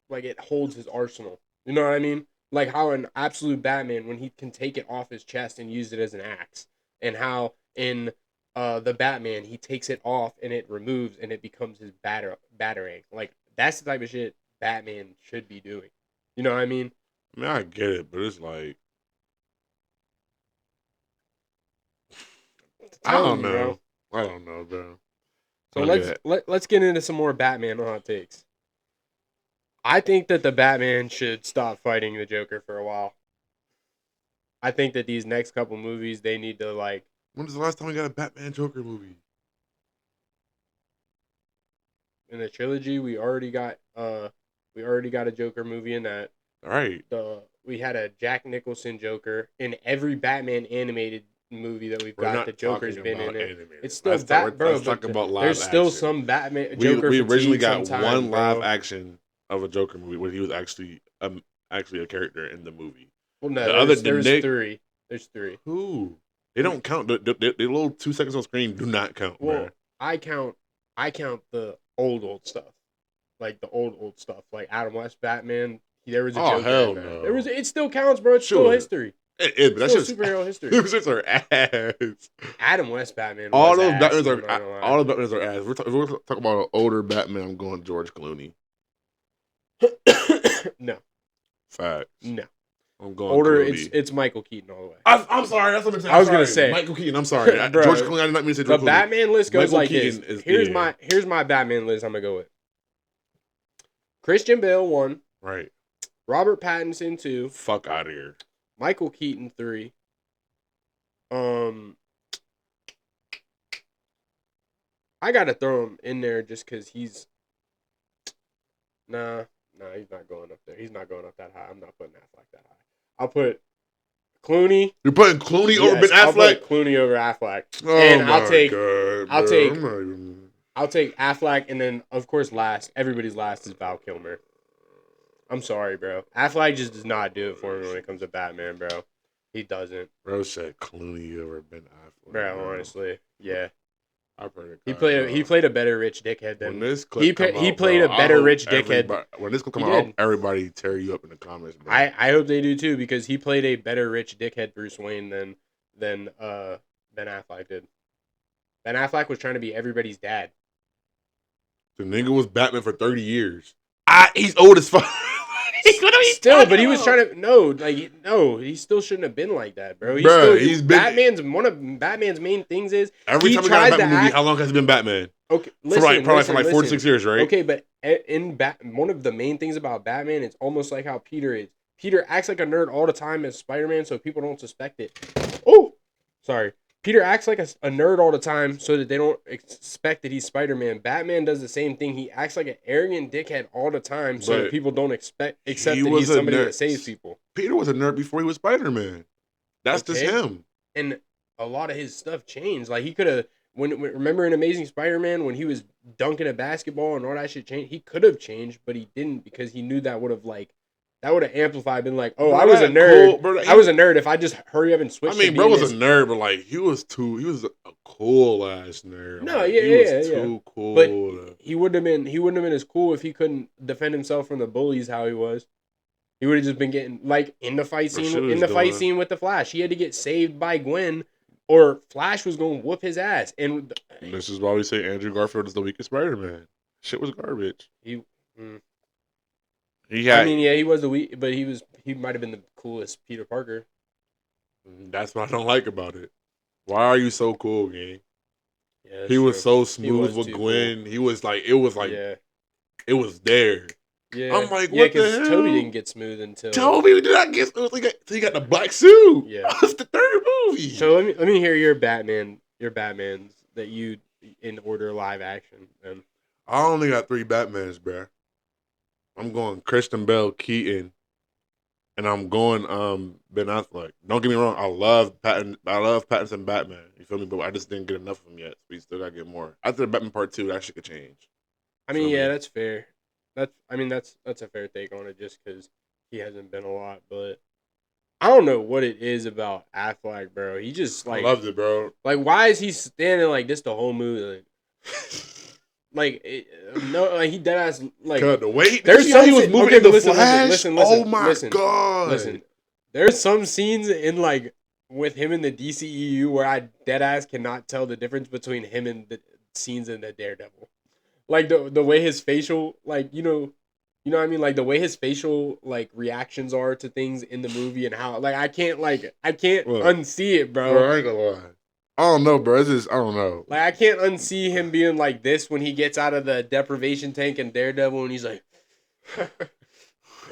it holds his arsenal. You know what I mean? Like how in Absolute Batman when he can take it off his chest and use it as an axe, and how in the Batman he takes it off and it removes and it becomes his batarang. That's the type of shit Batman should be doing. You know what I mean? I mean, I get it, but it's I don't know, bro. So Okay. let's get into some more Batman hot takes. I think that the Batman should stop fighting the Joker for a while. I think that these next couple movies they need to like When was the last time we got a Batman Joker movie? in the trilogy we already got a Joker movie in that. All right. We had a Jack Nicholson Joker in every Batman animated movie that we've We're got. not The Joker's talking been in about it. animated. It's still bro. Let's talk about live there's still action. some Batman Joker. We originally got sometime, one live bro. action of a Joker movie where he was actually a character in the movie. Well, no, The there's Nick- three. There's three. Who? They don't count. The little 2 seconds on screen do not count, Well, bro. I count the old stuff, like the old stuff, like Adam West Batman. There was a Oh, Joker. hell in that. no. It was. It still counts, bro. It's still Sure. history. But It's that's still just superhero history. Those shits are ass. Adam West Batman. All was those ass, Batmans I'm not gonna lie. are all the Batmans are ass. If we're talking about an older Batman, I'm going George Clooney. No, Facts. no. I'm going Older. Clooney. It's Michael Keaton all the way. I'm sorry. That's what I'm saying. I was gonna say. Michael Keaton. I'm sorry. Bro, George Clooney. I did not mean to say The George Clooney. Batman list goes Michael like Keaton this. is- Here's my Batman list. I'm gonna go with Christian Bale 1, Right. Robert Pattinson 2, Fuck out of here. Michael Keaton 3. I gotta throw him in there just because he's. Nah, he's not going up there. He's not going up that high. I'm not putting Affleck that high. I'll put Clooney. You're putting Clooney over Ben I'll Affleck? put Clooney over Affleck. Oh And my I'll take- God, I'll bro. take- I'm not even- I'll take Affleck, and then of course everybody's last is Val Kilmer. I'm sorry, bro. Affleck just does not do it for me when it comes to Batman, bro. He doesn't, Bro said Clooney over Ben Affleck. bro. Honestly, yeah. I've heard it. He played a better rich dickhead When than this clip he come he out, played bro, a better I hope rich dickhead. everybody- When this clip come He out, I did. hope everybody tear you up in the comments, bro. I hope they do too because he played a better rich dickhead Bruce Wayne than Ben Affleck did. Ben Affleck was trying to be everybody's dad. The nigga was Batman for 30 years. He's old as fuck. Still, but he was trying to he still shouldn't have been like that, bro. He's been- Batman's one of Batman's main things is Every he time we got a tries to Batman movie, act- how long has he been Batman? okay. Probably for like 4 to 6 years, right? Okay, but one of the main things about Batman is almost like how Peter is. Peter acts like a nerd all the time as Spider-Man, so people don't suspect it. Oh, sorry. Peter acts like a nerd all the time so that they don't expect that he's Spider-Man. Batman does the same thing. He acts like an arrogant dickhead all the time so that But people don't accept he that was he's a somebody nerd. that saves people. Peter was a nerd before he was Spider-Man. That's just Okay. him. And a lot of his stuff changed. Like he could have remember in Amazing Spider-Man when he was dunking a basketball and all that shit changed. He could have changed, but he didn't because he knew that would have amplified. Been like, oh, Bro, I was a that nerd. cool- bro, I was a nerd. If I just hurry up and switch. I mean, to bro being was this- a nerd, but like he was a cool ass nerd. No, Like, yeah, he yeah, was yeah. too cool. But he wouldn't have been as cool if he couldn't defend himself from the bullies how he was. He would have just been getting like in the fight Bro, scene shit in was the fight going- scene with the Flash. He had to get saved by Gwen, or Flash was going to whoop his ass. And This is why we say Andrew Garfield is the weakest Spider-Man. Shit was garbage. He had. I mean, yeah, he was the weak, but he might have been the coolest Peter Parker. That's what I don't like about it. Why are you so cool, gang? Yeah, that's He was true. so smooth was with too Gwen. He was like, it was like, yeah, it was there. yeah. I'm like, yeah, what the because Toby hell? didn't get smooth until Toby did not get. He got the black suit. Yeah. That's the third movie. So let me hear your Batmans that you in order live action. And I only got 3 Batmans, bruh. I'm going Christian Bale, Keaton, and I'm going Ben Affleck. Don't get me wrong, I love Pattinson Batman. You feel me? But I just didn't get enough of him yet. We still gotta get more. After Batman Part 2, that shit could change. I mean, Feel yeah, me? that's fair. That's a fair take on it, just because he hasn't been a lot. But I don't know what it is about Affleck, bro. He just I loved it, bro. like why is he standing like this the whole movie? Like he dead ass like. Cut the weight. There's Did you see how some he was scene- moving okay, in the but listen, Flash. listen, Oh my listen, god! Listen, there's some scenes in like with him in the DCEU where I dead ass cannot tell the difference between him and the scenes in the Daredevil. Like the way his facial, like you know what I mean, like the way his facial like reactions are to things in the movie and how like I can't What? unsee it, bro. Bro, I ain't gonna lie. I don't know, bro. It's just I don't know. Like I can't unsee him being like this when he gets out of the deprivation tank in Daredevil, and he's like,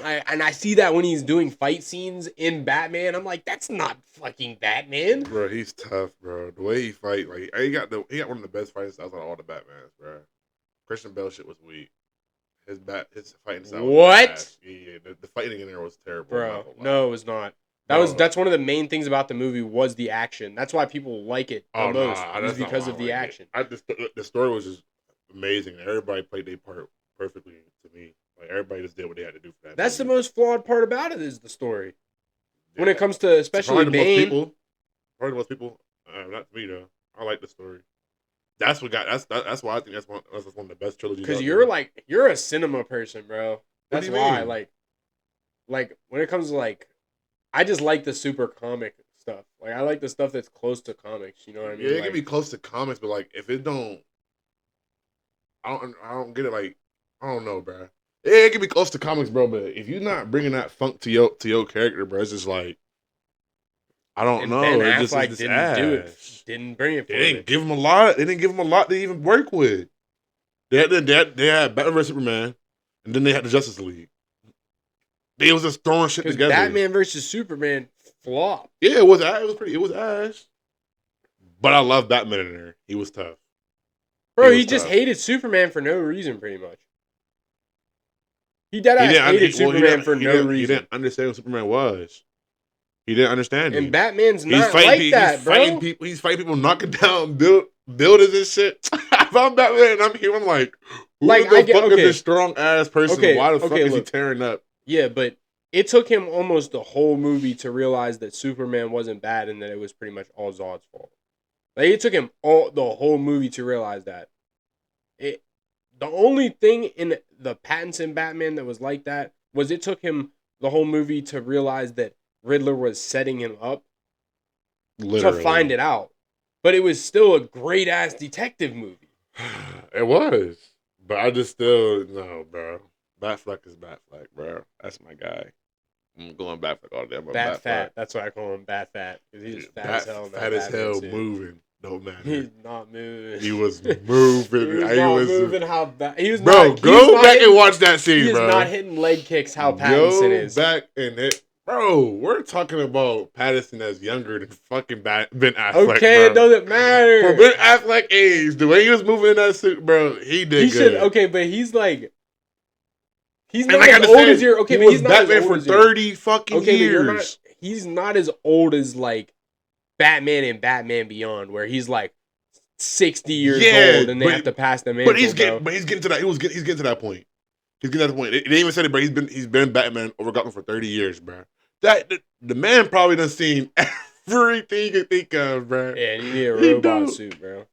I see that when he's doing fight scenes in Batman. I'm like, that's not fucking Batman. Bro, he's tough, bro. The way he fight, like he got one of the best fighting styles out of all the Batmans, bro. Christian Bale shit was weak. His fighting style. What? Was yeah, the fighting in there was terrible. Bro, no, it was not. That's one of the main things about the movie was the action. That's why people like it the most. Is because of the action. The story was just amazing. Everybody played their part perfectly to me. Like everybody just did what they had to do for that. That's movie. the most flawed part about it is the story. When it comes to especially Bane. Probably most people, not me though. I like the story. That's what got. That's why I think that's one of the best trilogies. Because you're a cinema person, bro. That's why. Mean? Like when it comes to like, I just like the super comic stuff. Like I like the stuff that's close to comics. You know what I mean? Yeah, it can be close to comics, but like if it don't, I don't get it. Like I don't know, bro. Yeah, it can be close to comics, bro. But if you're not bringing that funk to your character, bro, it's just like I don't know. Ben it just Affleck didn't do it. Didn't bring it. They didn't give him a lot. They didn't give him a lot to even work with. They had Batman vs Superman, and then they had the Justice League. They was just throwing shit together. Batman versus Superman flop. Yeah, it was ass. But I love Batman in there. He was tough. Bro, he just hated Superman for no reason, pretty much. He hated Superman for no reason. He didn't understand what Superman was. He didn't understand him. And Batman's not like that, bro. He's fighting people, knocking down buildings and shit. If I'm Batman and I'm here, I'm like, who the fuck is this strong ass person? Why the fuck is he tearing up? Yeah, but it took him almost the whole movie to realize that Superman wasn't bad and that it was pretty much all Zod's fault. Like it took him the whole movie to realize that. The only thing in the Pattinson Batman that was like that was it took him the whole movie to realize that Riddler was setting him up to find it out. But it was still a great ass detective movie. It was. But I just still no, bro. Batfleck is Batfleck, bro. That's my guy. I'm going Batfleck all day. Bat Fat. That's why I call him Bat Fat. Because he's fat as hell. Fat as hell, moving. Don't matter. He's not moving. He was moving. He was moving how bad. He was bro, not, go back and watch that scene, bro. He is not hitting leg kicks how Pattinson is. Go back and hit. Bro, we're talking about Pattinson as younger than fucking Ben Affleck. Okay, bro. It doesn't matter. For Ben Affleck age, the way he was moving in that suit, bro, he did good. Okay, but he's like... He's not as old as you're... Okay, but he's not Batman for 30 fucking years. He's not as old as, like, Batman and Batman Beyond, where he's, like, 60 years old and they have to pass the mantle, he's getting to that... He's getting to that point. He's getting to that point. They didn't even say it, but he's been Batman over Gotham for 30 years, bro. The man probably done seen everything you can think of, bro. Yeah, and you need a robot suit, bro.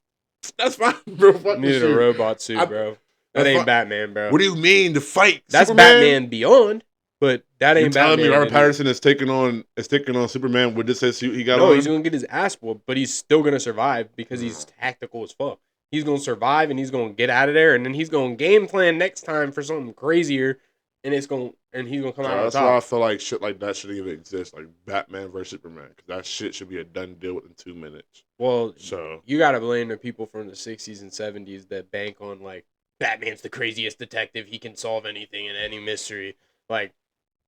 That's fine, bro. You need a robot suit, bro. That ain't Batman, bro. What do you mean the fight? That's Superman? Batman Beyond, but that ain't Batman. You're telling me Robert Pattinson is taking on Superman with this suit he got on? No, he's gonna get his ass whooped, but he's still gonna survive because he's tactical as fuck. He's gonna survive and he's gonna get out of there, and then he's gonna game plan next time for something crazier, and he's gonna come out on top. That's why I feel like shit like that shouldn't even exist, like Batman versus Superman, because that shit should be a done deal within 2 minutes. Well, so you gotta blame the people from the 60s and 70s that bank on like Batman's the craziest detective, he can solve anything and any mystery. Like,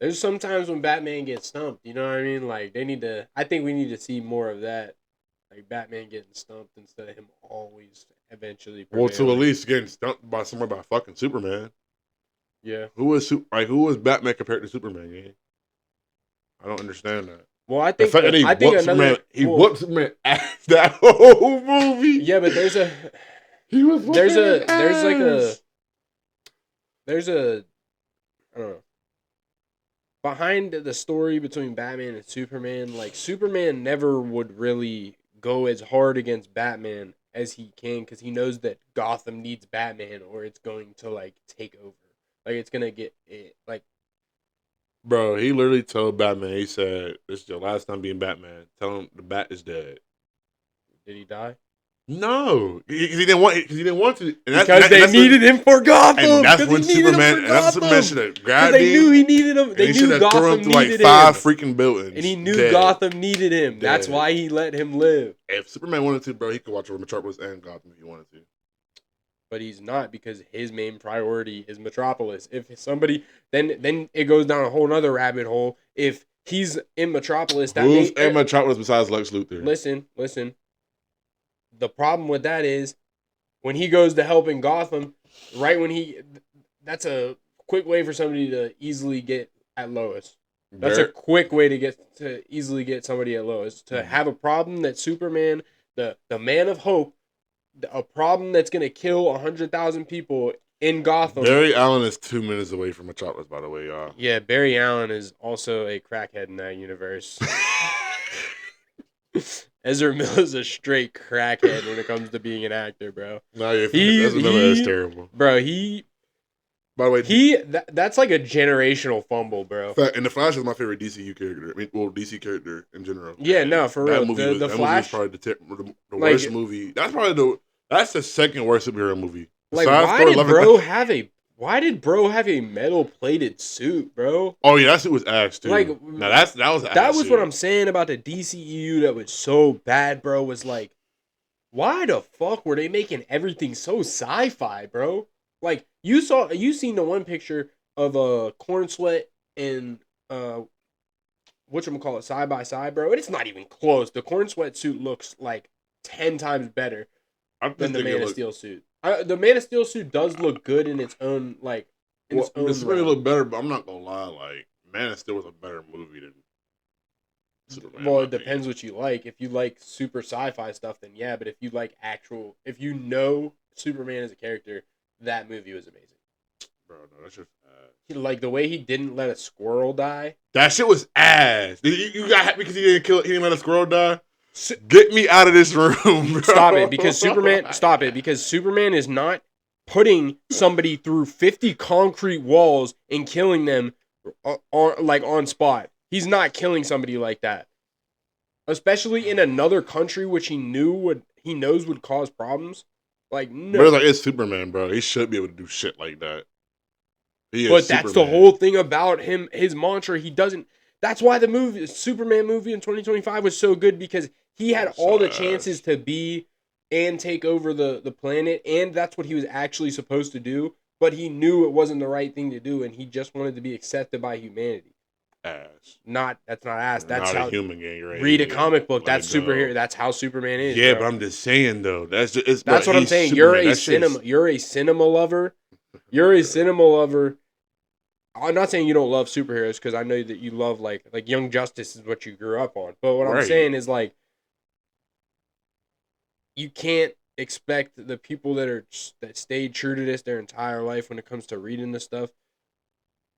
there's sometimes when Batman gets stumped, you know what I mean? Like, I think we need to see more of that. Like, Batman getting stumped instead of him always eventually prevailing. Well, to at least getting stumped by someone by fucking Superman. Yeah. Who was Batman compared to Superman, yeah? I don't understand that. Well, I think another... He whooped Superman ass that whole movie. Yeah, but there's a... I don't know. Behind the story between Batman and Superman, like Superman never would really go as hard against Batman as he can because he knows that Gotham needs Batman or it's going to like take over. Like it's gonna get it. Like, bro, he literally told Batman. He said, "This is your last time being Batman. Tell him the Bat is dead." Did he die? No, because he didn't want to. And Because they needed him for Gotham. And that's when Superman should have grabbed him. They knew he needed him. They knew Gotham through like needed 5 him. freaking buildings. And he knew Dead. Gotham needed him. Dead. That's why he let him live. If Superman wanted to, bro, he could watch over Metropolis and Gotham if he wanted to. But he's not, because his main priority is Metropolis. If somebody, then it goes down a whole nother rabbit hole. If he's in Metropolis, who's in Metropolis besides Lex Luthor? Listen. The problem with that is when he goes to help in Gotham, right when that's a quick way for somebody to easily get at Lois. That's a quick way to easily get somebody at Lois. To have a problem that Superman, the man of hope, a problem that's going to kill 100,000 people in Gotham. Barry Allen is 2 minutes away from Metropolis, by the way, y'all. Yeah, Barry Allen is also a crackhead in that universe. Ezra Miller's a straight crackhead when it comes to being an actor, bro. No, yeah, Ezra Miller is terrible. Bro, by the way, that's like a generational fumble, bro. And the Flash is my favorite DCU character. I mean, DC character in general. Yeah, no, for real. The Flash movie was probably the worst movie. That's the second worst superhero movie. Like, why did bro have a metal plated suit, bro? Oh yeah, that suit was ass too. Like, now that was ass. That was what I'm saying about the DCEU that was so bad, bro. Was like, why the fuck were they making everything so sci-fi, bro? Like, you seen the one picture of Corn Sweat and whatchamacallit side by side, bro. It's not even close. The Corn Sweat suit looks like 10 times better than the Man of Steel suit. The Man of Steel suit does look good in its own, like, It's really look better, but I'm not gonna lie, like, Man of Steel was a better movie than Superman. Well, it depends what you like. If you like super sci-fi stuff, then yeah. But if you like if you know Superman as a character, that movie was amazing. Bro, no, that's just like the way he didn't let a squirrel die. That shit was ass. You got happy because he didn't let a squirrel die? Get me out of this room, bro. Stop it, because Superman is not putting somebody through 50 concrete walls and killing them on spot. He's not killing somebody like that. Especially in another country which he knows would cause problems. Like, no. But it's Superman, bro. He should be able to do shit like that. But that's the whole thing about him, his mantra. He doesn't. That's why the Superman movie in 2025 was so good, because he had all the chances to be and take over the planet, and that's what he was actually supposed to do. But he knew it wasn't the right thing to do, and he just wanted to be accepted by humanity. Ass. That's not ass. That's not how a human gang. Right? Read a comic book. That's superhero. That's how Superman is. Yeah, bro. but I'm just saying though. That's what I'm saying. Superman. You're a cinema lover. You're a cinema lover. I'm not saying you don't love superheroes, because I know that you love like Young Justice is what you grew up on. But what I'm saying is, like, you can't expect the people that stayed true to this their entire life when it comes to reading this stuff,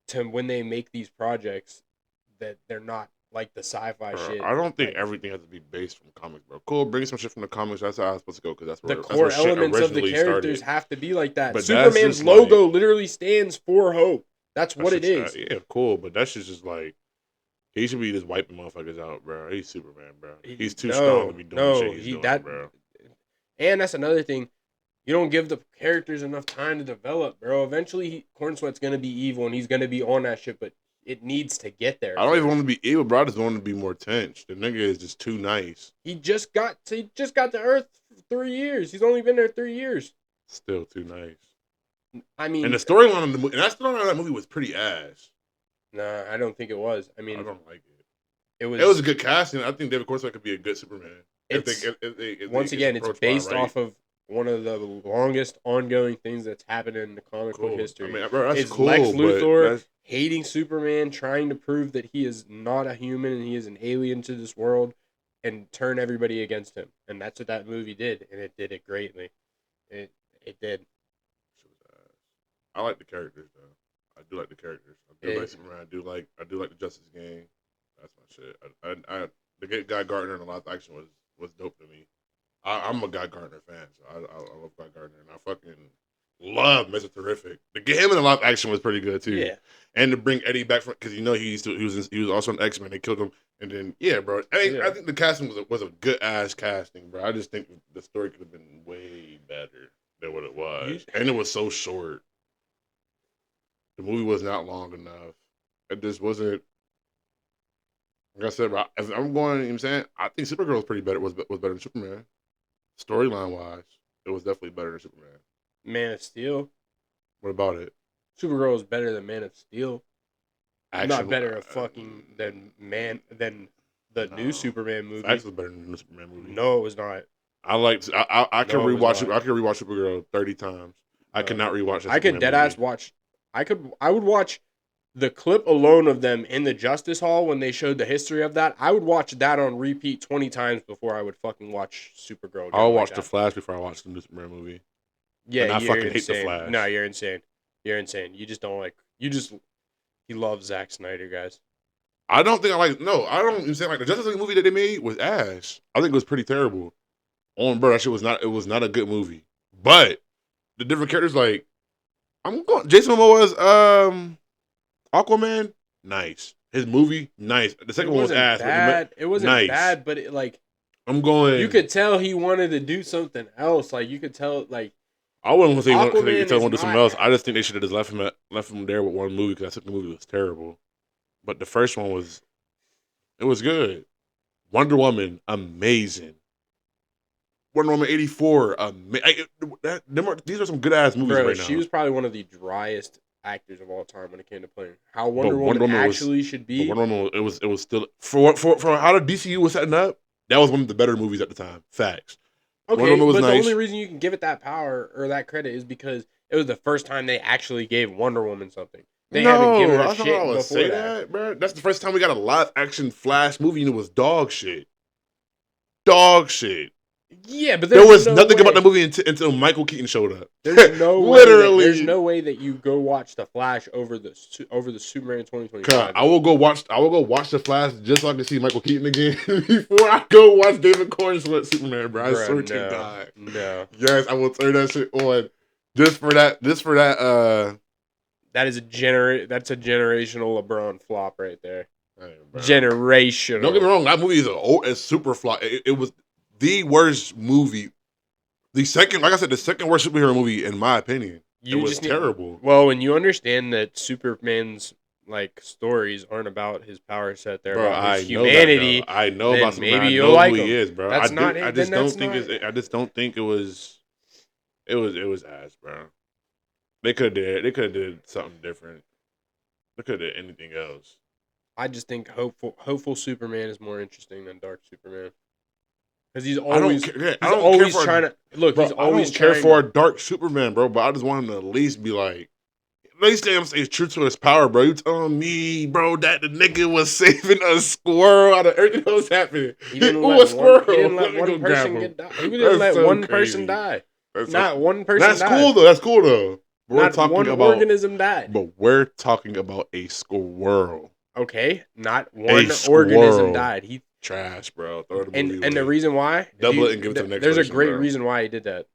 to when they make these projects, that they're not like the sci-fi shit. I don't think everything has to be based from comics, bro. Cool, bring some shit from the comics. That's how it's supposed to go, because that's where the core elements of the characters started. have to be like that. But Superman's logo literally stands for hope. That's what it is. Yeah, cool, but that's just like, he should be just wiping motherfuckers out, bro. He's Superman, bro. He's too strong to be doing shit he's doing, bro. And that's another thing. You don't give the characters enough time to develop, bro. Eventually, Corn Sweat's going to be evil, and he's going to be on that shit, but it needs to get there. I don't even want to be evil, bro. I just want to be more tense. The nigga is just too nice. He just got to Earth for 3 years. He's only been there 3 years. Still too nice. I mean, and the storyline of the movie, and that storyline of that movie was pretty ass. Nah, I don't think it was. I mean, I don't like it. It was a good casting. I think David Cornswet could be a good Superman. Once again, it's based off of one of the longest ongoing things that's happened in the comic book history. I mean, bro, that's cool. Lex Luthor hating Superman, trying to prove that he is not a human and he is an alien to this world, and turn everybody against him. And that's what that movie did, and it did it greatly. It did. I like the characters though. I do like the characters. I do like Superman. I do like the Justice Gang. That's my shit. The Guy Gardner in the live action was dope to me. I'm a Guy Gardner fan, so I love Guy Gardner, and I fucking love Mr. Terrific. To get him in the live action was pretty good too. Yeah. And to bring Eddie back from, because he was also an X-Men. They killed him And then bro. I think the casting was a good ass casting, bro. I just think the story could have been way better than what it was, and it was so short. The movie was not long enough. It just wasn't. Like I said, bro, as I'm going, you know what I'm saying, I think Supergirl was pretty better. Was better than Superman, storyline wise. It was definitely better than Superman. Man of Steel. What about it? Supergirl is better than Man of Steel. Action, Not better than the new Superman movie. Facts was better than the new Superman movie. No, it was not. I can rewatch it. I can rewatch Supergirl 30 times. I cannot rewatch. I could deadass watch. I would watch the clip alone of them in the Justice Hall when they showed the history of that. I would watch that on repeat 20 times before I would fucking watch Supergirl. I'll watch The Flash before I watch the new Superman movie. Yeah, and I fucking hate The Flash. No, you're insane. You're insane. You just don't like. He loves Zack Snyder, guys. I don't think I like. No, I don't even say like the Justice League movie that they made was ass. I think it was pretty terrible. Bro, that shit was not. It was not a good movie. But the different characters, like Jason Momoa's Aquaman, nice. His movie, nice. The second one was ass. Bad. It wasn't nice. bad, but I'm going. You could tell he wanted to do something else. Like you could tell, like. I wouldn't say he wanted to do something else. Not. I just think they should have just left him there with one movie because I think the movie was terrible. But the first one was good. Wonder Woman, amazing. Wonder Woman 84, these are some good ass movies right now. She was probably one of the driest actors of all time when it came to playing. How Wonder Woman actually should be. Wonder Woman, it was still for how the DCU was setting up. That was one of the better movies at the time. Facts. Okay, but the only reason you can give it that power or that credit is because it was the first time they actually gave Wonder Woman something. They haven't given her shit before that, bro. That's the first time we got a live action Flash movie and it was dog shit. Dog shit. Yeah, but there was nothing about the movie until Michael Keaton showed up. There's no literally. There's no way that you go watch the Flash over the Superman 2025. I will go watch the Flash just so I can see Michael Keaton again before I go watch David Cornsworth Superman, bro. I swear to God. No. Yes, I will turn that shit on just for that. That's a generational LeBron flop right there. Hey, generational. Don't get me wrong. That movie is super flop. It was the worst movie. The second worst superhero movie in my opinion. It was terrible. Well, when you understand that Superman's stories aren't about his power set, they're about his humanity. I know about Superman. Maybe you'll like him. He is, bro. I just don't think it was. It was ass, bro. They could have did something different. They could have did anything else. I just think hopeful Superman is more interesting than Dark Superman. Because he's always trying to look. Bro, he's always care for a Dark Superman, bro. But I just want him to at least be like, at least stay true to his power, bro. You telling me, bro, that the nigga was saving a squirrel out of everything that was happening? He didn't let one person get die. He didn't let one person die. Not one person. That's cool though. That's cool though. We're talking one about organism died. But we're talking about a squirrel. Okay, not one organism died. He trash, bro. And the reason why? Double it and give it to the next person. There's a great reason why he did that.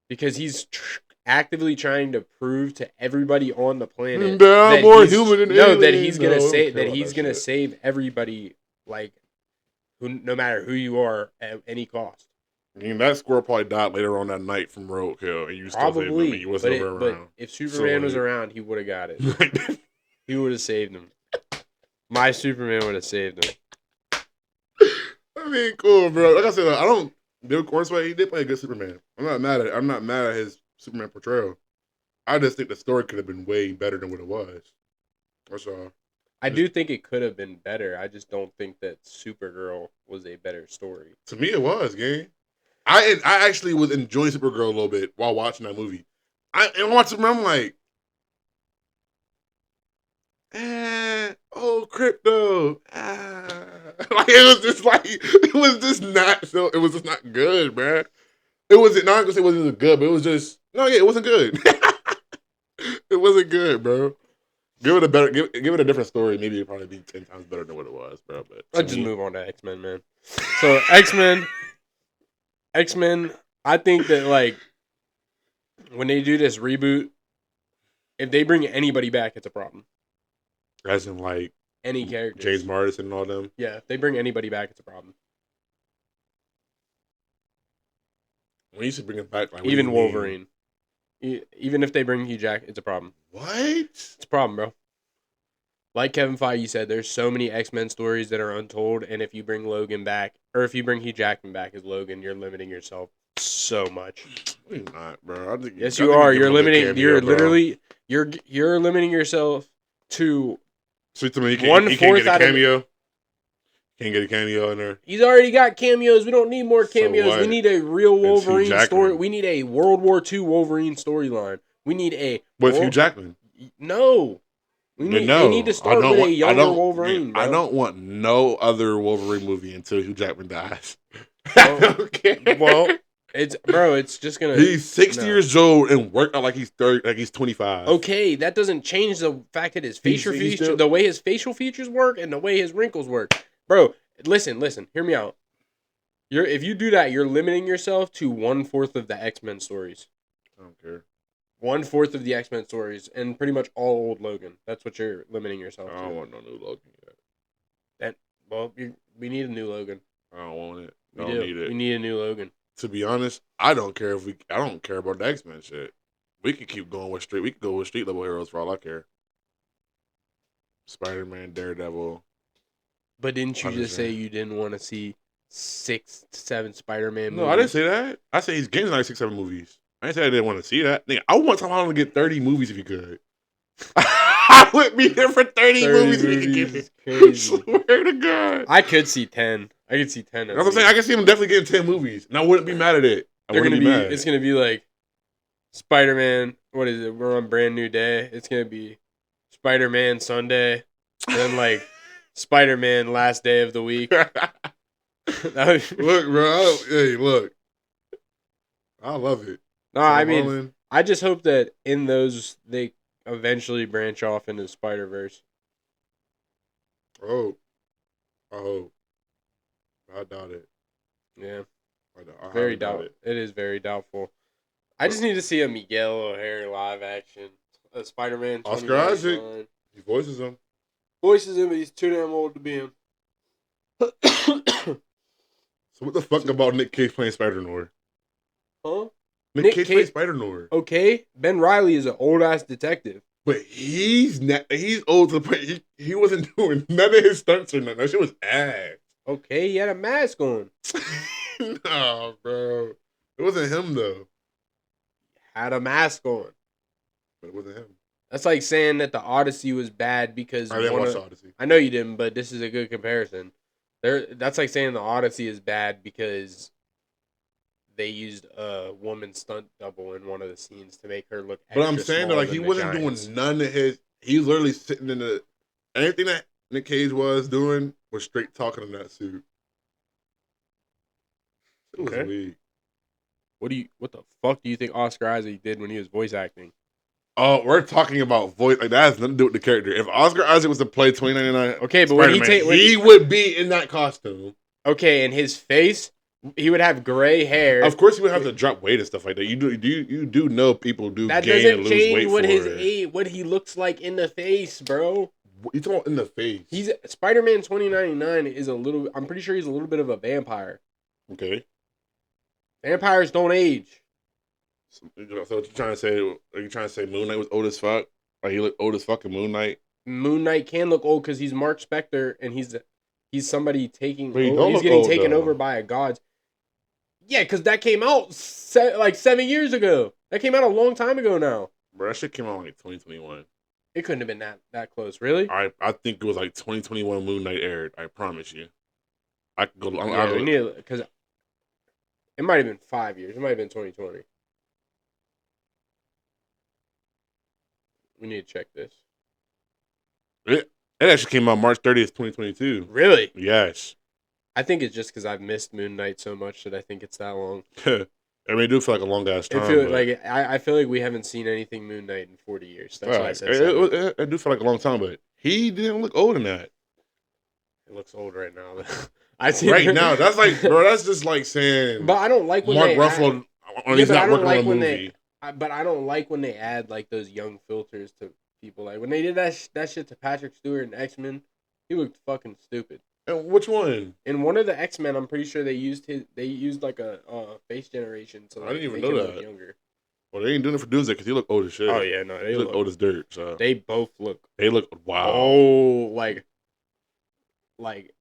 Because he's actively trying to prove to everybody on the planet that he's gonna save everybody, no matter who you are at any cost. I mean, that squirrel probably died later on that night from roadkill, and you still saved him. He wasn't around. But if Superman was around, he would have got it. He would have saved him. My Superman would have saved him. I mean, cool, bro. Like I said, David Cornsworth, he did play a good Superman. I'm not mad at his Superman portrayal. I just think the story could have been way better than what it was. That's all. I do think it could have been better. I just don't think that Supergirl was a better story. To me, it was, gang. I actually was enjoying Supergirl a little bit while watching that movie. I watched it, I'm like, crypto. It was just not good, man. It wasn't not gonna say it wasn't good, but it was just it wasn't good. It wasn't good, bro. Give it a different story. Maybe it'd probably be 10 times better than what it was, bro. But let's just move on to X-Men, man. So X-Men, I think that when they do this reboot, if they bring anybody back, it's a problem. As in any characters. James Marsden and all them. Yeah, if they bring anybody back, it's a problem. When you should bring it back, like what Even do you mean? Wolverine. Even if they bring Hugh Jack, it's a problem. What? It's a problem, bro. Like Kevin Feige said, there's so many X-Men stories that are untold, and if you bring Logan back, or if you bring Hugh Jackman back as Logan, you're limiting yourself so much. You're not, bro. I think, Yes, I you think are. give You're him a good limiting. cameo, You're bro. literally. You're limiting yourself to. So to me, he One can't fourth get a out of- cameo. Can't get a cameo in there. He's already got cameos. We don't need more So cameos. what? We need a real Hugh Wolverine Jackman. story. We need a World War II Wolverine storyline. We need a. With World- Hugh Jackman. No. But They need to start with a younger Wolverine. Bro. I don't want no other Wolverine movie until Hugh Jackman dies. Well, I don't care. Well, it's just gonna. He's 60 no. years old and worked out like he's 30, like he's 25. Okay, that doesn't change the fact that his facial he's features, still- the way his facial features work, and the way his wrinkles work, bro. Listen, hear me out. If you do that, you're limiting yourself to 1/4 of the X-Men stories. I don't care. 1/4 of the X-Men stories, and pretty much all old Logan. That's what you're limiting yourself I don't to. want no new Logan yet. Well, we need a new Logan. I don't want it. We I don't do. need it. We need a new Logan. To be honest, I don't care I don't care about the X-Men shit. We could keep going with we could go with street level heroes for all I care. Spider-Man, Daredevil. But didn't you just say Understand. you didn't want to see 6 to 7 Spider-Man movies? No, I didn't say that. I said he's getting like 6, 7 movies. I didn't say I didn't want to see that. Nigga, I want Tom Holland to get 30 movies if he could. I would be there for 30 movies if he could get is it. crazy. Swear to God. I could see 10. I could see 10. That's what I'm saying. I can see him definitely getting 10 movies, and I wouldn't be mad at it. They're gonna be. It's gonna be like Spider-Man. What is it? We're on Brand New Day. It's gonna be Spider-Man Sunday, and then like Spider-Man Last Day of the Week. That would- Look, bro. Hey, look. I love it. no, I Tom mean, Holland. I just hope that in those they eventually branch off into Spider-Verse. Oh. I hope. I doubt it. Yeah, I very highly doubt doubtful. It is very doubtful. I just need to see a Miguel O'Hare live action. A Spider-Man. Oscar Isaac. 2099. He voices him. Voices him, but he's too damn old to be him. So what the fuck about Nick Cage playing Spider-Noir? Huh? Nick Nick Cage Cage- plays Spider-Noir. Okay, Ben Riley is an old ass detective. But he's old to the point he wasn't doing none of his stunts or nothing. That shit was ass. Okay, he had a mask on. No, bro. It wasn't him though. Had a mask on. But it wasn't him. That's like saying that the Odyssey was bad because I didn't one watch of- Odyssey. I know you didn't, but this is a good comparison. That's like saying the Odyssey is bad because they used a woman stunt double in one of the scenes to make her look. But I'm extra saying that small like he than the wasn't Giants. doing none of his. He was literally sitting in the. Anything that Nick Cage was doing was straight talking in that suit. It was Okay. weak. What the fuck do you think Oscar Isaac did when he was voice acting? Oh, we're talking about voice. Like that has nothing to do with the character. If Oscar Isaac was to play 2099, Okay, but when Spider-Man, he he would be in that costume. okay, and his face, he would have gray hair. Of course, he would have to drop weight and stuff like that. You do know people do That gain doesn't and lose weight change what for his it. what he looks like in the face, bro. You talking about in the face? He's Spider-Man 2099 is a little. I'm pretty sure he's a little bit of a vampire. okay. Vampires don't age. So what you trying to say? Are you trying to say Moon Knight was old as fuck? Like he looked old as fuck in Moon Knight? Moon Knight can look old because he's Mark Spector and he's somebody taking. But he Over, don't he's look getting old, taken though. over by a god. Yeah, because that came out like 7 years ago. That came out a long time ago now. Bro, that shit came out like 2021. It couldn't have been that close, really. I think it was like 2021 Moon Knight aired. I promise you. I could go. Yeah, we need because it might have been 5 years. It might have been 2020. We need to check this. It actually came out March 30th, 2022. Really? Yes. I think it's just because I've missed Moon Knight so much that I think it's that long. I mean, it do feel like a long ass time. I feel but- like I feel like we haven't seen anything Moon Knight in 40 years. That's why I Right. said It, seven. it do feel like a long time, but he didn't look old in that. It looks old right now. I see Right now, that's like, bro, that's just like saying but I don't like when Mark they Ruffalo when Yeah, he's but I not don't working like on a when movie. but I don't like when they add like those young filters to people. Like when they did that shit to Patrick Stewart and X-Men, He looked fucking stupid. And which one? In one of the X-Men, I'm pretty sure they used like a face generation to I didn't like even make know him look that. younger. Well, they ain't doing it for Doomsday because he look old as Oh shit. yeah, no, He look old as dirt. So they both look they look wow. oh like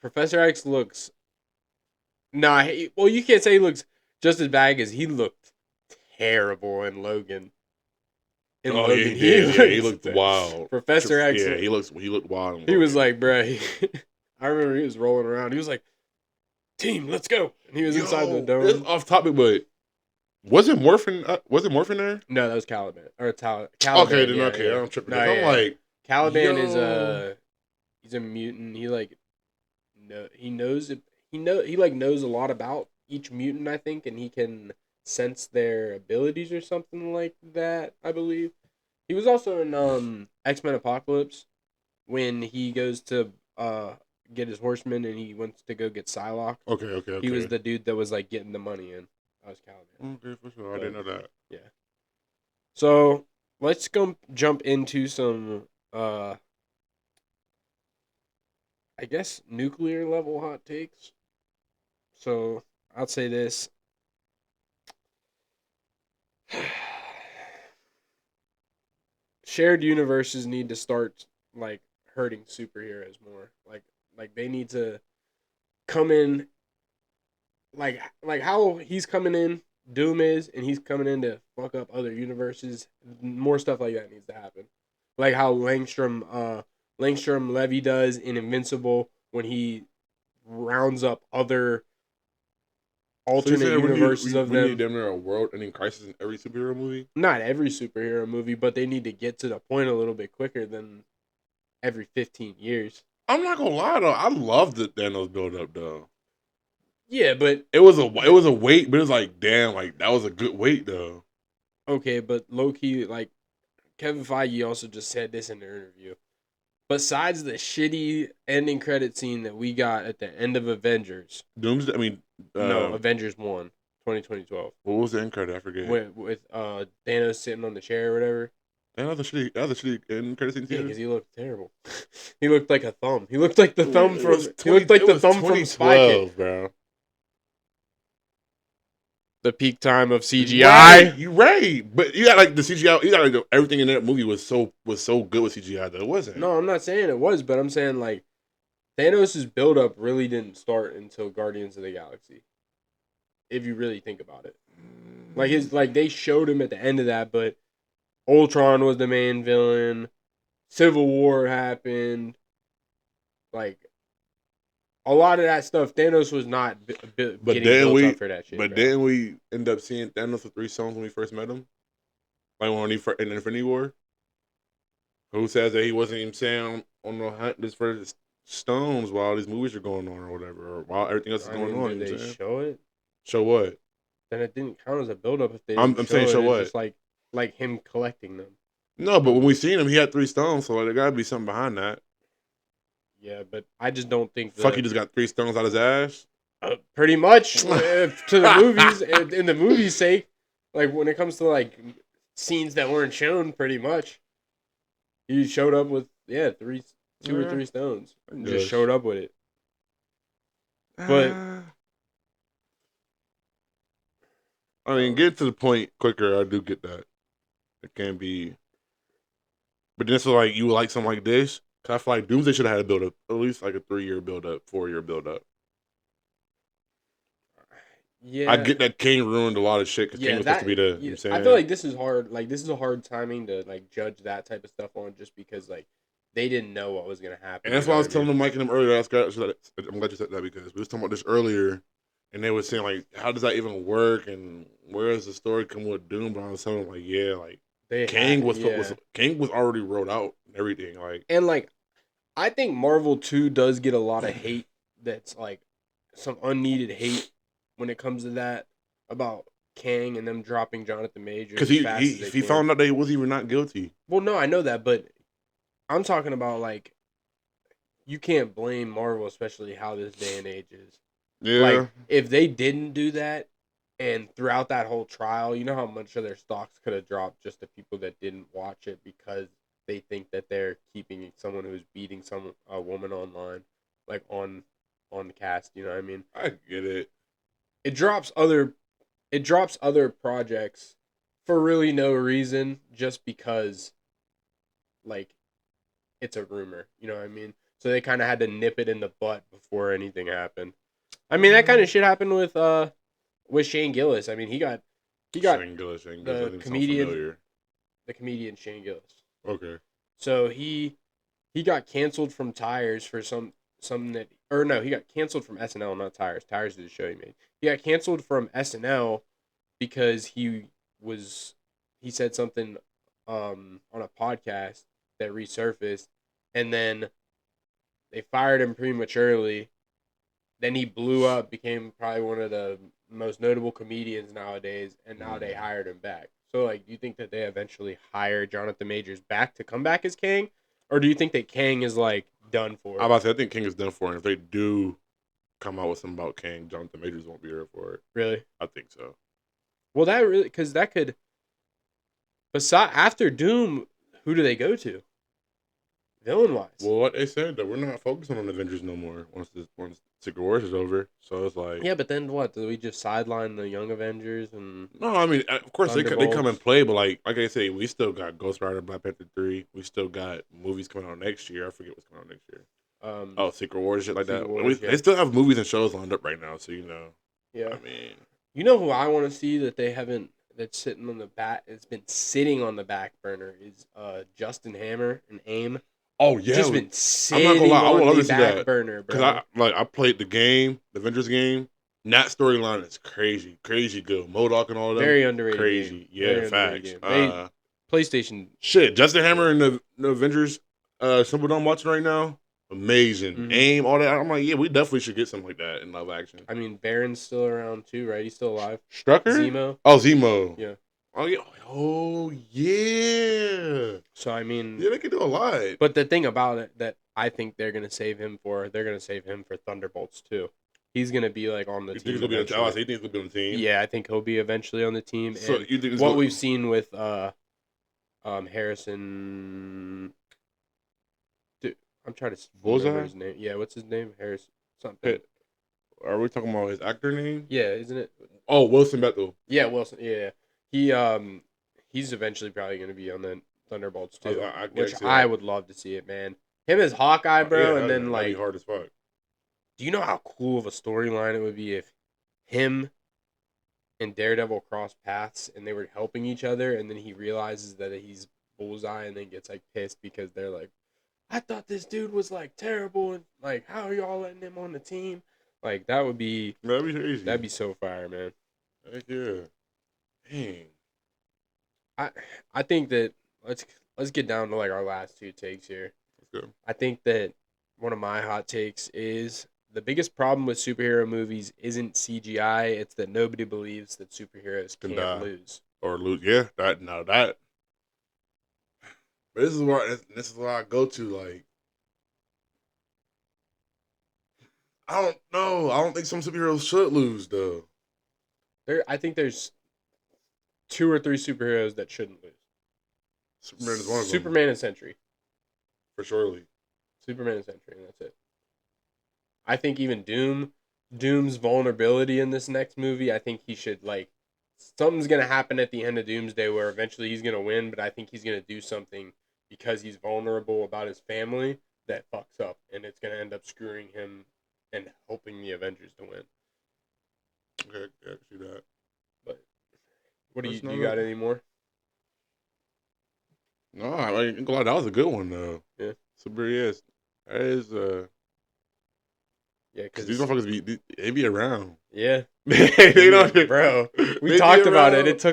Professor X looks nah. Well, you can't say he looks just as bad as he looked terrible in Logan. In Oh yeah, he Logan, did. Yeah, he looked wild. Professor X. Yeah, he looked wild. In He was Logan. like, bruh. I remember he was rolling around. He was like, "Team, let's go!" And he was inside the Yo, this dome. off topic, but wasn't Morphin? Was it Morphin there? No, that was Caliban or Okay, Caliban. then Yeah, okay, I yeah. don't trip. No, I'm yeah. like, Caliban is yo, he's a mutant. He like no, he knows it. He like knows a lot about each mutant, I think, and he can sense their abilities or something like that. I believe he was also in X-Men Apocalypse when he goes to get his horsemen and he wants to go get Psylocke. He was okay. the dude that was like getting the money in. That was Caliban. Okay, for sure. I didn't know that. Yeah. So let's go jump into some I guess nuclear level hot takes. So I'd say this. Shared universes need to start like hurting superheroes more. Like they need to come in like how he's coming in, Doom is, and he's coming in to fuck up other universes. More stuff like that needs to happen. Like how Langstrom Levy does in Invincible when he rounds up other So you alternate saying universes of we need them. damn near a world-ending crisis in every superhero movie? Not every superhero movie, but they need to get to the point a little bit quicker than every 15 years. I'm not gonna lie though, I love the Thanos build up though. Yeah, but It was a wait, but it was like damn, like that was a good wait though. okay, but low key, like Kevin Feige also just said this in the interview. Besides the shitty ending credit scene that we got at the end of Avengers, Doomsday. I mean, no, Avengers 1, 2012, what was the end credit? I forget. with Thanos sitting on the chair or whatever. That was a shitty end credit scene Yeah, too. because he looked terrible. He looked like a thumb. He looked like the thumb It from. was He looked like it the was thumb from Spy Kid. 2012, bro. The peak time of Right, CGI. you right, but you got like the CGI. You got like everything in that movie was so good with CGI though. It wasn't. No, I'm not saying it was, but I'm saying like Thanos' buildup really didn't start until Guardians of the Galaxy. If you really think about it, like they showed him at the end of that, but Ultron was the main villain. Civil War happened. Like a lot of that stuff, Thanos was not But getting then built we, up for that shit. but Bro. then we end up seeing Thanos with 3 stones when we first met him, like when he in Infinity War. Who says that he wasn't even saying on the hunt just for the stones while these movies are going on or whatever, or while everything else is I going mean, on? did You know they what I'm saying? show it? Show what? Then it didn't count as a buildup if they didn't I'm show saying it. show It's what? just like him collecting them. No, but when we seen him, he had 3 stones, so like, there gotta be something behind that. Yeah, but I just don't think Fuck, he just got 3 stones out his ass. pretty much to the movies in the movie's sake, like when it comes to like scenes that weren't shown, pretty much he showed up with two or Yeah, three stones and just yes. showed up with it. But I mean, get to the point quicker. I do get that. It can be, but then it's like you would like something like this. Cause I feel like Doomsday should have had a build up, at least like a 3-year build up, 4-year build up. I yeah, get that King ruined a lot of shit because King yeah, was supposed to be the. You know what yeah, I'm I feel saying? like this is hard. Like this is a hard timing to like judge that type of stuff on, just because like they didn't know what was gonna happen. And that's You why know I what was I telling mean? them, Mike and them earlier. I'm glad you said that because we was talking about this earlier, and they were saying like, how does that even work, and where does the story come with Doom? But I was telling them like, yeah, like Yeah, King was already wrote out and everything. Like, and like I think Marvel too does get a lot of hate. That's like some unneeded hate when it comes to that about Kang and them dropping Jonathan Majors because as fast as they he can. found out that he was even not guilty. Well, no, I know that, but I'm talking about like you can't blame Marvel, especially how this day and age is. Yeah, Like if they didn't do that, and throughout that whole trial, you know how much of their stocks could have dropped just to people that didn't watch it because they think that they're keeping someone who's beating a woman online, like on the cast. You know what I mean? I get it. It drops other projects for really no reason, just because like it's a rumor. You know what I mean? So they kind of had to nip it in the butt before anything happened. I mean, that kind of shit happened with Shane Gillis. I mean, he got Shane Gillis. the That doesn't sound comedian familiar. the comedian Shane Gillis. Okay. So he got canceled from Tires for something that, or no, he got canceled from SNL, not Tires. Tires is the show he made. He got canceled from SNL because he said something on a podcast that resurfaced, and then they fired him prematurely. Then he blew up, became probably one of the most notable comedians nowadays, and now they hired him back. So, like, do you think that they eventually hire Jonathan Majors back to come back as Kang? Or do you think that Kang is, like, done for? I about to say, I think King is done for, and if they do come out with something about King, Jonathan Majors won't be here for it. Really? I think so. Well, because that could, after Doom, who do they go to? Villain-wise. Well, what they said, that we're not focusing on Avengers no more once Secret Wars is over. So it's like, yeah, but then what? Do we just sideline the Young Avengers and? no, I mean, of course they come Thunderbolts? and play, but like I say, we still got Ghost Rider, Black Panther 3. We still got movies coming out next year. I forget what's coming out next year. Secret Wars, shit like Secret that. Wars, yeah. They still have movies and shows lined up right now, so Yeah. I mean, You know who I want to see that they haven't, that's sitting on the back, it's been sitting on the back burner, is Justin Hammer and AIM. oh yeah, Just been I'm sitting not gonna lie, I would on love the to see back that burner, bro. because I played the game, the Avengers game. And that storyline is crazy good. MODOK and all that. Very underrated Crazy, game. yeah, Very facts. underrated game. PlayStation. Shit, Justin Hammer and the Avengers symbol I'm watching right now, amazing. Mhm. AIM, all that. I'm like, yeah, we definitely should get something like that in live action. I mean, Baron's still around too, right? He's still alive. Strucker? Zemo. Oh, Zemo. Yeah. Oh yeah. Oh yeah. So I mean, Yeah, they could do a lot. but the thing about it that I think they're gonna save him for Thunderbolts too. He's gonna be like on the You team. think he's gonna be on the team? eventually. I say, you think he's gonna be on the team? Yeah, I think he'll be eventually on the team. So And you think it's what gonna- we've seen with Harrison, dude, I'm trying to remember Bullseye? his name. Yeah, what's his name? Harris something. Hey, are we talking about his actor name? Yeah, isn't it? Oh, Wilson Bethel. Yeah, Wilson. Yeah, he's eventually probably gonna be on the Thunderbolts too, I which guess, yeah. I would love to see it, man. Him as Hawkeye, bro, Yeah, and then that'd like, be hard as fuck. do you know how cool of a storyline it would be if him and Daredevil cross paths and they were helping each other, and then he realizes that he's Bullseye, and then gets like pissed because they're like, I thought this dude was like terrible, and like, how are y'all letting him on the team? Like That'd be crazy. that'd be so fire, man. Heck yeah. Dang. I think that let's get down to like our last two takes here. Let's go. I think that one of my hot takes is the biggest problem with superhero movies isn't CGI. It's that nobody believes that superheroes Can can't die. lose. Or lose. Yeah, that. But this is where I go to. Like, I don't know. I don't think some superheroes should lose though. I think there's 2 or 3 superheroes that shouldn't lose. Superman is one of them. Superman and Sentry. For surely. Superman and Sentry, and that's it. I think even Doom's vulnerability in this next movie, I think he should, like, something's going to happen at the end of Doomsday where eventually he's going to win, but I think he's going to do something because he's vulnerable about his family that fucks up, and it's going to end up screwing him and helping the Avengers to win. Okay, yeah, I can see that. But what do That's you not got it. any more? No, I ain't gonna lie, that was a good one though. Yeah. Super yes. That is Yeah, because because these motherfuckers they be around. yeah, They don't bro. they We be talked about around. it.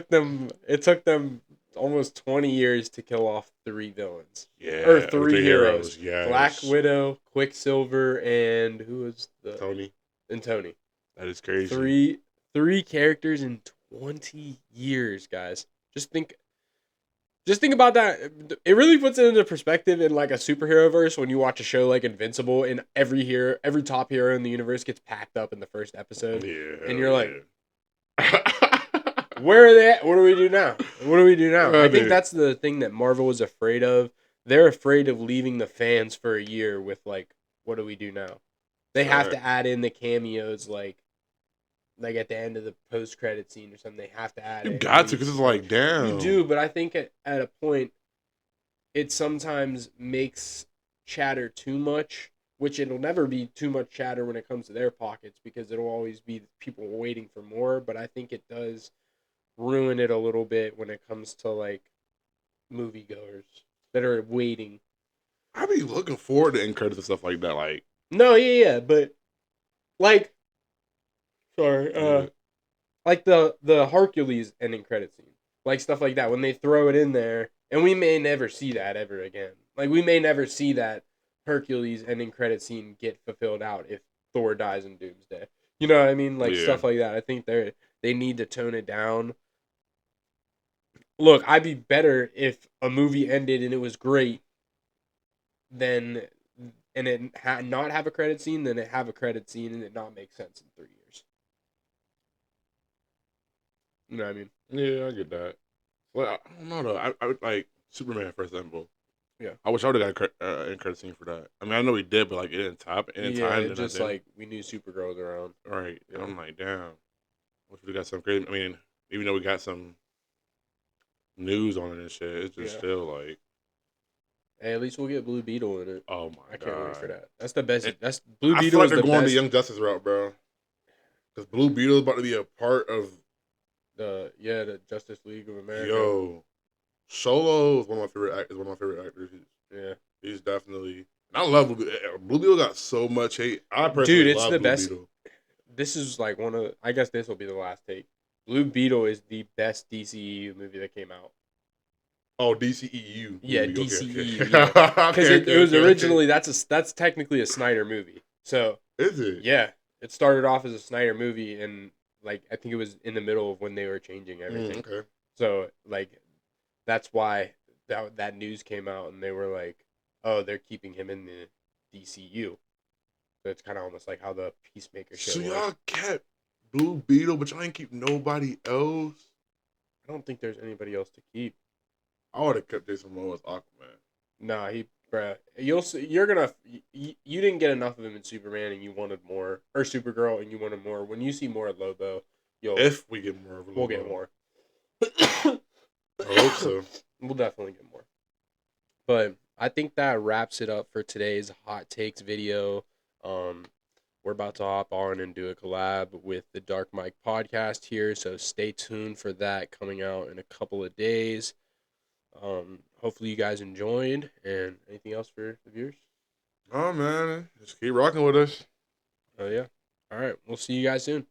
It took them almost 20 years to kill off 3 villains. Yeah. Or 3 heroes. Yeah. Black Widow, Quicksilver, and who was Tony. Tony. That is crazy. Three characters in 20 years, guys. Just think about that. It really puts it into perspective in like a superhero verse when you watch a show like Invincible and every top hero in the universe gets packed up in the first episode. Yeah. And you're like, yeah. where are they at? What do we do now? I think Dude. that's the thing that Marvel was afraid of. they're afraid of leaving the fans for a year with like, what do we do now? They have to Facts. add in the cameos like at the end of the post credit scene or something. They have to add You it. And got then to, you because it's just go. like, You damn. do, but I think at a point it sometimes makes chatter too much, which it'll never be too much chatter when it comes to their pockets because it'll always be people waiting for more. But I think it does ruin it a little bit when it comes to like moviegoers that are waiting. I be looking forward to end credits and stuff like that. Like, No, yeah, but like, sorry, yeah. like the Hercules ending credit scene, like stuff like that when they throw it in there, and we may never see that ever again. Like we may never see that Hercules ending credit scene get fulfilled out if Thor dies in Doomsday. You know what I mean? Like Yeah. stuff like that. I think they need to tone it down. Look, I'd be better if a movie ended and it was great than and it not have a credit scene than it have a credit scene and it not make sense in 3 years. You know what I mean? Yeah, I get that. Well, I don't know though. I would like Superman, for example. Yeah. I wish I would have got an end credit scene for that. I mean, I know he did, but like it didn't top, it didn't Yeah, tie it into just nothing. like we knew Supergirl was around. Right. Yeah. And I'm like, damn. Wish we got some crazy. I mean, even though we got some news on it and shit, it's just Yeah. still like, Hey, at least we'll get Blue Beetle in it. oh my I can't wait for god. that. That's the best. And That's Blue I feel Beetle like is they're the going the best. Young Justice route, bro. Because Blue Beetle is about to be a part of. The Justice League of America. Yo, Solo is one of my favorite actors. One of my favorite actors. Yeah, He's definitely. And I love Blue Beetle. Blue Beetle got so much hate. I dude, personally it's love the Blue best. Beetle. This is like one of. I guess this will be the last take. Blue Beetle is the best DCEU movie that came out. Oh, DCEU. Yeah, movie. DCEU. Okay. Yeah, because Okay, it was okay. originally that's technically a Snyder movie. So Is it? yeah, it started off as a Snyder movie, and like I think it was in the middle of when they were changing everything. Okay. So like that's why that news came out, and they were like, "Oh, they're keeping him in the DCU." So it's kind of almost like how the Peacemaker shit So was. y'all kept Blue Beetle, but y'all ain't keep nobody else. I don't think there's anybody else to keep. I would have kept Jason Momoa as Aquaman. Nah, bruh. You'll see. You're gonna. You didn't get enough of him in Superman, and you wanted more, or Supergirl, and you wanted more. When you see more of Lobo, If we get more of a we'll get more. I hope so. We'll definitely get more. But I think that wraps it up for today's hot takes video. We're about to hop on and do a collab with the Dark Mike podcast here, so stay tuned for that coming out in a couple of days. Hopefully you guys enjoyed. And anything else for the viewers? Oh man, just keep rocking with us. Oh yeah. All right. We'll see you guys soon.